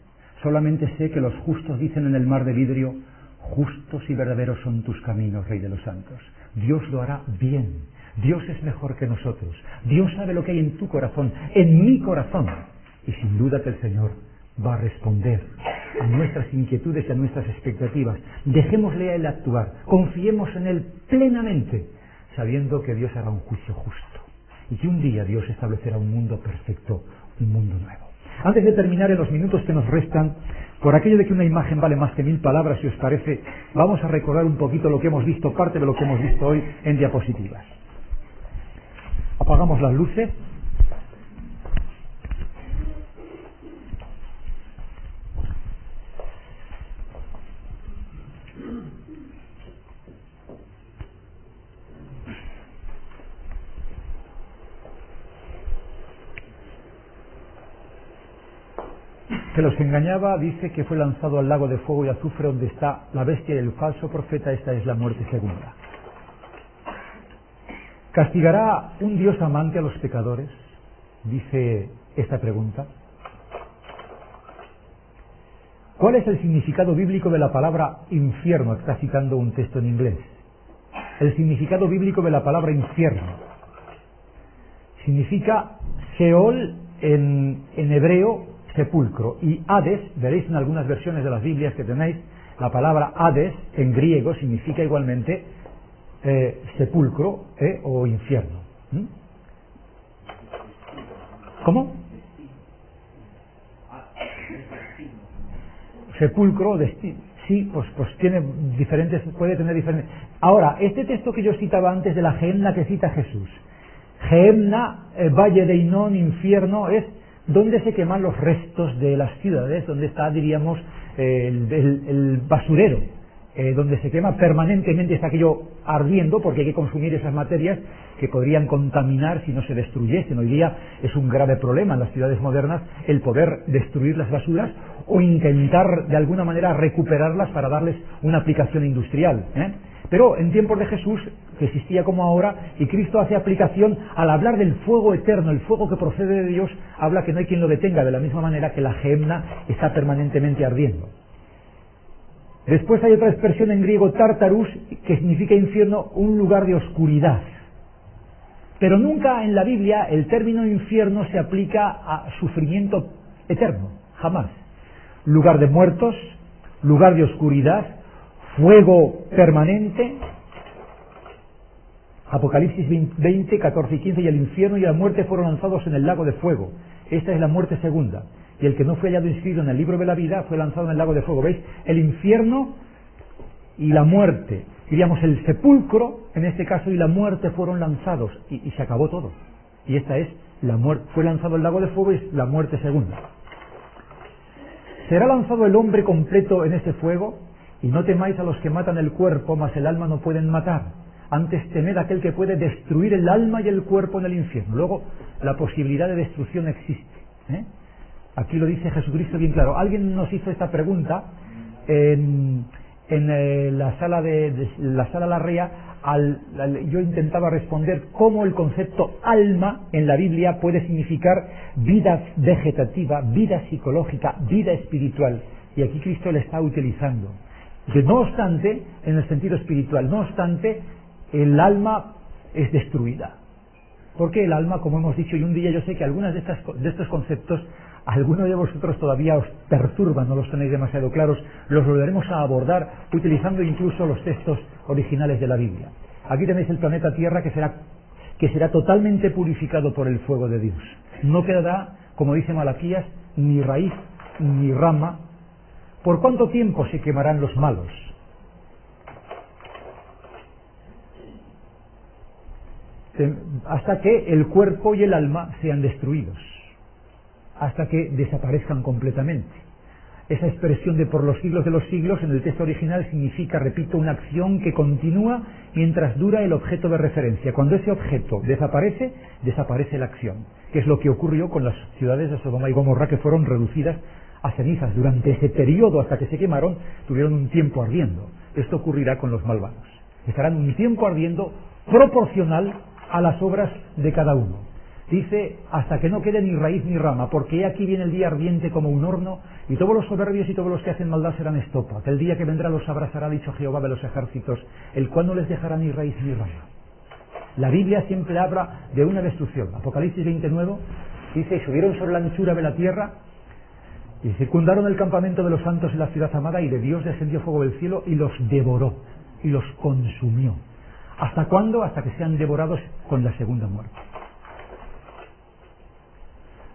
Solamente sé que los justos dicen en el mar de vidrio: justos y verdaderos son tus caminos, Rey de los santos. Dios lo hará bien. Dios es mejor que nosotros. Dios sabe lo que hay en tu corazón, en mi corazón. Y sin duda que el Señor va a responder a nuestras inquietudes y a nuestras expectativas. Dejémosle a Él actuar. Confiemos en Él plenamente, sabiendo que Dios hará un juicio justo. Y que un día Dios establecerá un mundo perfecto, un mundo nuevo. Antes de terminar, en los minutos que nos restan, por aquello de que una imagen vale más que 1000 palabras, si os parece, vamos a recordar un poquito lo que hemos visto, parte de lo que hemos visto hoy en diapositivas. Apagamos las luces. Que los engañaba, dice que fue lanzado al lago de fuego y azufre, donde está la bestia y el falso profeta. Esta es la muerte segunda. ¿Castigará un Dios amante a los pecadores? Dice esta pregunta. ¿Cuál es el significado bíblico de la palabra infierno? Está citando un texto en inglés. El significado bíblico de la palabra infierno significa Sheol en hebreo, sepulcro, y Hades, veréis en algunas versiones de las Biblias que tenéis, la palabra Hades en griego significa igualmente sepulcro o infierno. ¿Cómo? Sepulcro, destino. Sí, pues tiene diferentes, puede tener diferentes. Ahora, este texto que yo citaba antes de la Gehenna que cita Jesús, Gehenna, valle de Hinón, infierno, es donde se queman los restos de las ciudades, donde está, diríamos, el basurero, donde se quema permanentemente, está aquello ardiendo, porque hay que consumir esas materias que podrían contaminar si no se destruyesen. Hoy día es un grave problema en las ciudades modernas el poder destruir las basuras o intentar de alguna manera recuperarlas para darles una aplicación industrial, Pero en tiempos de Jesús, que existía como ahora, y Cristo hace aplicación al hablar del fuego eterno, el fuego que procede de Dios, habla que no hay quien lo detenga, de la misma manera que la Gehenna está permanentemente ardiendo. Después hay otra expresión en griego, Tartarus, que significa infierno, un lugar de oscuridad. Pero nunca en la Biblia el término infierno se aplica a sufrimiento eterno, jamás. Lugar de muertos, lugar de oscuridad, fuego permanente. Apocalipsis 20, 14 y 15, y el infierno y la muerte fueron lanzados en el lago de fuego. Esta es la muerte segunda. Y el que no fue hallado inscrito en el libro de la vida fue lanzado en el lago de fuego. ¿Veis? El infierno y la muerte, diríamos el sepulcro, en este caso, y la muerte fueron lanzados. Y se acabó todo. Y esta es la muerte. Fue lanzado el lago de fuego y es la muerte segunda. ¿Será lanzado el hombre completo en ese fuego? Y no temáis a los que matan el cuerpo, mas el alma no pueden matar. Antes temed a aquel que puede destruir el alma y el cuerpo en el infierno. Luego, la posibilidad de destrucción existe. Aquí lo dice Jesucristo bien claro. Alguien nos hizo esta pregunta en la sala Larrea. Yo intentaba responder cómo el concepto alma en la Biblia puede significar vida vegetativa, vida psicológica, vida espiritual. Y aquí Cristo le está utilizando. No obstante, en el sentido espiritual, no obstante, el alma es destruida. Porque el alma, como hemos dicho, y un día yo sé que algunas de estos conceptos, algunos de vosotros todavía os perturban, no los tenéis demasiado claros, los volveremos a abordar utilizando incluso los textos originales de la Biblia. Aquí tenéis el planeta Tierra que será totalmente purificado por el fuego de Dios. No quedará, como dice Malaquías, ni raíz ni rama. ¿Por cuánto tiempo se quemarán los malos? Hasta que el cuerpo y el alma sean destruidos, hasta que desaparezcan completamente. Esa expresión de por los siglos de los siglos en el texto original significa, repito, una acción que continúa mientras dura el objeto de referencia. Cuando ese objeto desaparece, desaparece la acción, que es lo que ocurrió con las ciudades de Sodoma y Gomorra, que fueron reducidas a cenizas. Durante ese periodo, hasta que se quemaron, tuvieron un tiempo ardiendo. Esto ocurrirá con los malvados. Estarán un tiempo ardiendo proporcional a las obras de cada uno. Dice, hasta que no quede ni raíz ni rama, porque aquí viene el día ardiente como un horno, y todos los soberbios y todos los que hacen maldad serán estopa. Aquel día que vendrá los abrazará, dicho Jehová de los ejércitos, el cual no les dejará ni raíz ni rama. La Biblia siempre habla de una destrucción. Apocalipsis 29 dice, y subieron sobre la anchura de la tierra, y circundaron el campamento de los santos y la ciudad amada, y de Dios descendió fuego del cielo, y los devoró, y los consumió. ¿Hasta cuándo? Hasta que sean devorados con la segunda muerte.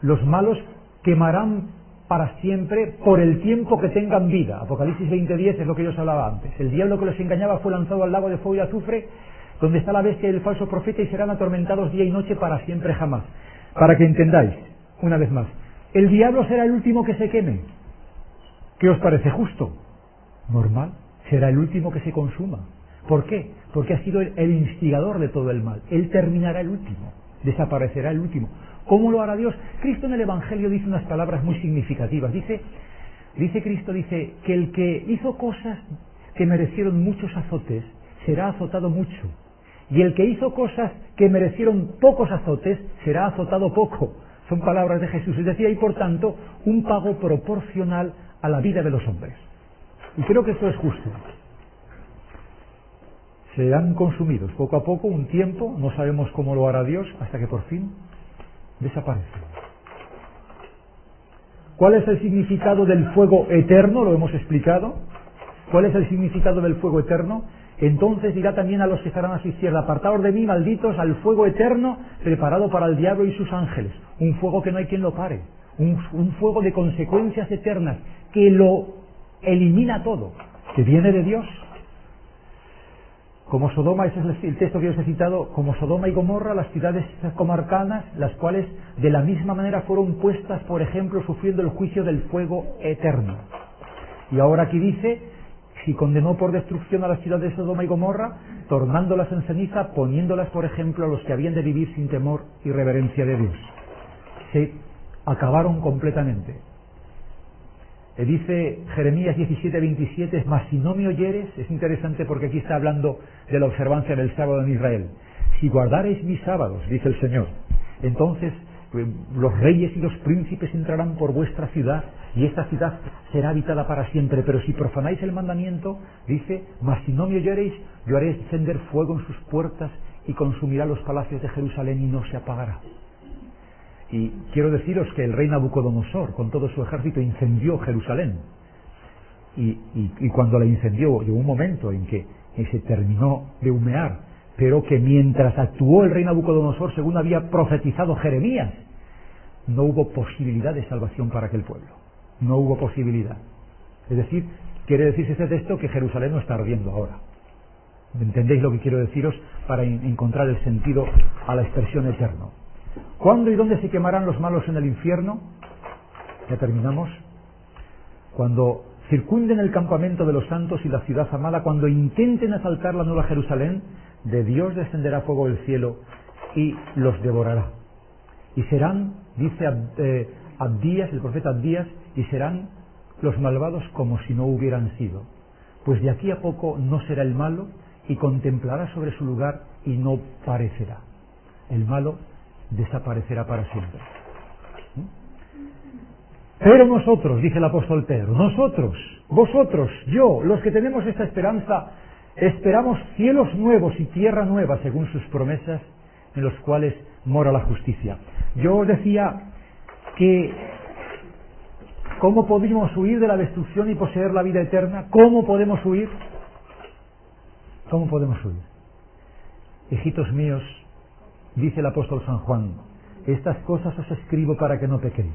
Los malos quemarán para siempre por el tiempo que tengan vida. Apocalipsis 20:10 es lo que yo os hablaba antes. El diablo que los engañaba fue lanzado al lago de fuego y azufre, donde está la bestia y el falso profeta, y serán atormentados día y noche para siempre jamás. Para que entendáis, una vez más, el diablo será el último que se queme. ¿Qué os parece justo? Normal. Será el último que se consuma. ¿Por qué? Porque ha sido el instigador de todo el mal. Él terminará el último, desaparecerá el último. ¿Cómo lo hará Dios? Cristo en el Evangelio dice unas palabras muy significativas. Dice Cristo, dice que el que hizo cosas que merecieron muchos azotes, será azotado mucho. Y el que hizo cosas que merecieron pocos azotes, será azotado poco. Son palabras de Jesús. Es decir, hay por tanto un pago proporcional a la vida de los hombres. Y creo que esto es justo. Serán consumidos poco a poco, un tiempo, no sabemos cómo lo hará Dios, hasta que por fin desaparece. ¿Cuál es el significado del fuego eterno? Lo hemos explicado. ¿Cuál es el significado del fuego eterno? Entonces dirá también a los que estarán a su izquierda, apartaos de mí, malditos, al fuego eterno preparado para el diablo y sus ángeles. Un fuego que no hay quien lo pare. Un fuego de consecuencias eternas que lo elimina todo, que viene de Dios. Como Sodoma, ese es el texto que yo os he citado, como Sodoma y Gomorra, las ciudades comarcanas, las cuales de la misma manera fueron puestas, por ejemplo, sufriendo el juicio del fuego eterno. Y ahora aquí dice, si condenó por destrucción a las ciudades de Sodoma y Gomorra, tornándolas en ceniza, poniéndolas, por ejemplo, a los que habían de vivir sin temor y reverencia de Dios. Se acabaron completamente. Dice Jeremías 17:27, mas si no me oyeres, es interesante porque aquí está hablando de la observancia del sábado en Israel. Si guardareis mis sábados, dice el Señor, entonces los reyes y los príncipes entrarán por vuestra ciudad y esta ciudad será habitada para siempre. Pero si profanáis el mandamiento, dice, mas si no me oyereis, yo haré encender fuego en sus puertas y consumirá los palacios de Jerusalén y no se apagará. Y quiero deciros que el rey Nabucodonosor, con todo su ejército, incendió Jerusalén. Y cuando la incendió, llegó un momento en que se terminó de humear, pero que mientras actuó el rey Nabucodonosor, según había profetizado Jeremías, no hubo posibilidad de salvación para aquel pueblo. No hubo posibilidad. Es decir, quiere decirse este texto que Jerusalén no está ardiendo ahora. ¿Entendéis lo que quiero deciros para encontrar el sentido a la expresión eterno? ¿Cuándo y dónde se quemarán los malos en el infierno? Ya terminamos. Cuando circunden el campamento de los santos y la ciudad amada, cuando intenten asaltar la nueva Jerusalén, de Dios descenderá fuego del cielo y los devorará. Y serán, dice Abdías, el profeta Abdías, y serán los malvados como si no hubieran sido. Pues de aquí a poco no será el malo y contemplará sobre su lugar y no parecerá. El malo desaparecerá para siempre. Pero nosotros, dice el apóstol Pedro, nosotros, vosotros, yo, los que tenemos esta esperanza, esperamos cielos nuevos y tierra nueva según sus promesas, en los cuales mora la justicia. Yo os decía que ¿cómo podemos huir de la destrucción y poseer la vida eterna? ¿Cómo podemos huir? ¿Cómo podemos huir? hijitos míos, dice el apóstol San Juan, estas cosas os escribo para que no pequéis.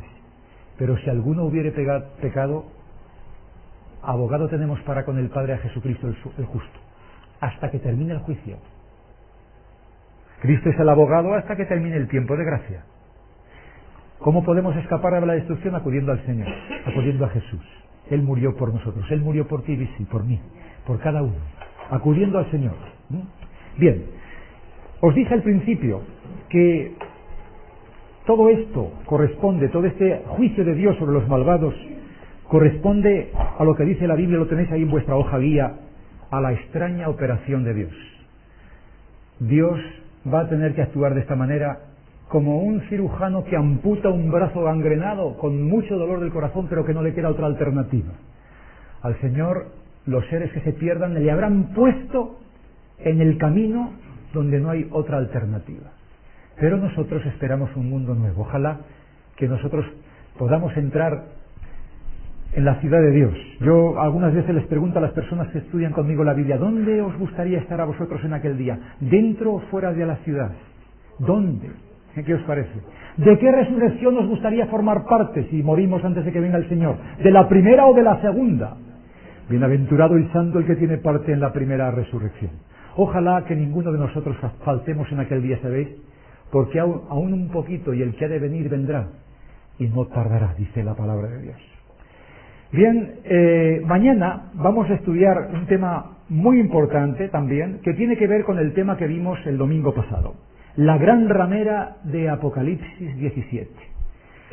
Pero si alguno hubiere pecado, abogado tenemos para con el Padre a Jesucristo el justo, hasta que termine el juicio. Cristo es el abogado hasta que termine el tiempo de gracia. ¿Cómo podemos escapar de la destrucción? Acudiendo al Señor, acudiendo a Jesús. Él murió por nosotros, Él murió por ti, sí, por mí, por cada uno, acudiendo al Señor. Bien, os dije al principio que todo esto corresponde, todo este juicio de Dios sobre los malvados, corresponde a lo que dice la Biblia, lo tenéis ahí en vuestra hoja guía, a la extraña operación de Dios. Dios va a tener que actuar de esta manera como un cirujano que amputa un brazo gangrenado con mucho dolor del corazón, pero que no le queda otra alternativa. Al Señor, los seres que se pierdan le habrán puesto en el camino donde no hay otra alternativa. Pero nosotros esperamos un mundo nuevo. Ojalá que nosotros podamos entrar en la ciudad de Dios. Yo algunas veces les pregunto a las personas que estudian conmigo la Biblia, ¿dónde os gustaría estar a vosotros en aquel día? ¿Dentro o fuera de la ciudad? ¿Dónde? ¿Qué os parece? ¿De qué resurrección os gustaría formar parte si morimos antes de que venga el Señor? ¿De la primera o de la segunda? Bienaventurado y santo el que tiene parte en la primera resurrección. Ojalá que ninguno de nosotros faltemos en aquel día, ¿sabéis? Porque aún un poquito y el que ha de venir vendrá y no tardará, dice la palabra de Dios. Bien, mañana vamos a estudiar un tema muy importante también, que tiene que ver con el tema que vimos el domingo pasado. La gran ramera de Apocalipsis 17.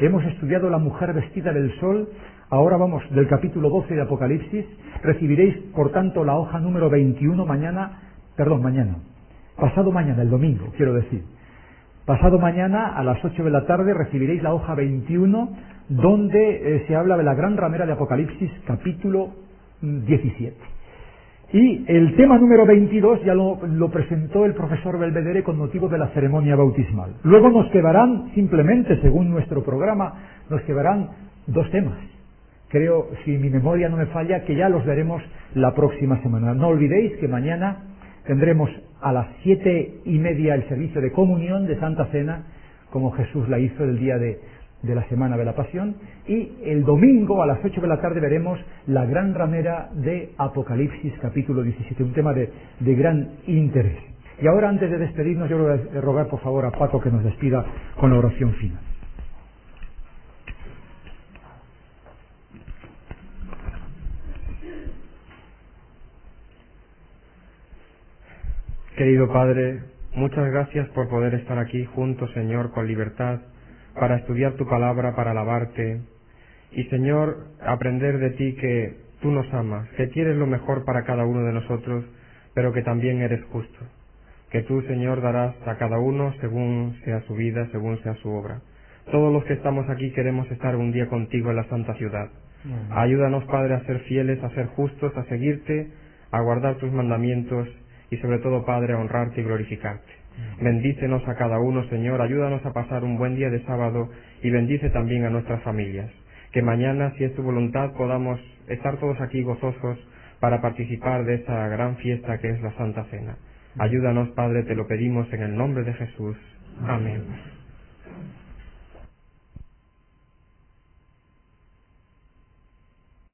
Hemos estudiado la mujer vestida del sol, ahora vamos del capítulo 12 de Apocalipsis. Recibiréis, por tanto, la hoja número 21 pasado mañana, el domingo, quiero decir. Pasado mañana, a las 8 de la tarde, recibiréis la hoja 21, donde se habla de la gran ramera de Apocalipsis, capítulo 17. Y el tema número 22 ya lo presentó el profesor Belvedere con motivo de la ceremonia bautismal. Luego nos quedarán, simplemente, según nuestro programa, nos quedarán 2 temas. Creo, si mi memoria no me falla, que ya los veremos la próxima semana. No olvidéis que mañana tendremos a las 7:30 el servicio de comunión de Santa Cena, como Jesús la hizo el día de la Semana de la Pasión, y el domingo a las 8 de la tarde veremos la gran ramera de Apocalipsis capítulo 17, un tema de gran interés. Y ahora, antes de despedirnos, yo voy a rogar por favor a Paco que nos despida con la oración final. Querido Padre, muchas gracias por poder estar aquí juntos, Señor, con libertad, para estudiar tu palabra, para alabarte y, Señor, aprender de ti que tú nos amas, que quieres lo mejor para cada uno de nosotros, pero que también eres justo, que tú, Señor, darás a cada uno según sea su vida, según sea su obra. Todos los que estamos aquí queremos estar un día contigo en la santa ciudad. Ayúdanos, Padre, a ser fieles, a ser justos, a seguirte, a guardar tus mandamientos y sobre todo, Padre, a honrarte y glorificarte. Bendícenos a cada uno, Señor, ayúdanos a pasar un buen día de sábado y bendice también a nuestras familias. Que mañana, si es tu voluntad, podamos estar todos aquí gozosos para participar de esta gran fiesta que es la Santa Cena. Ayúdanos, Padre, te lo pedimos en el nombre de Jesús. Amén.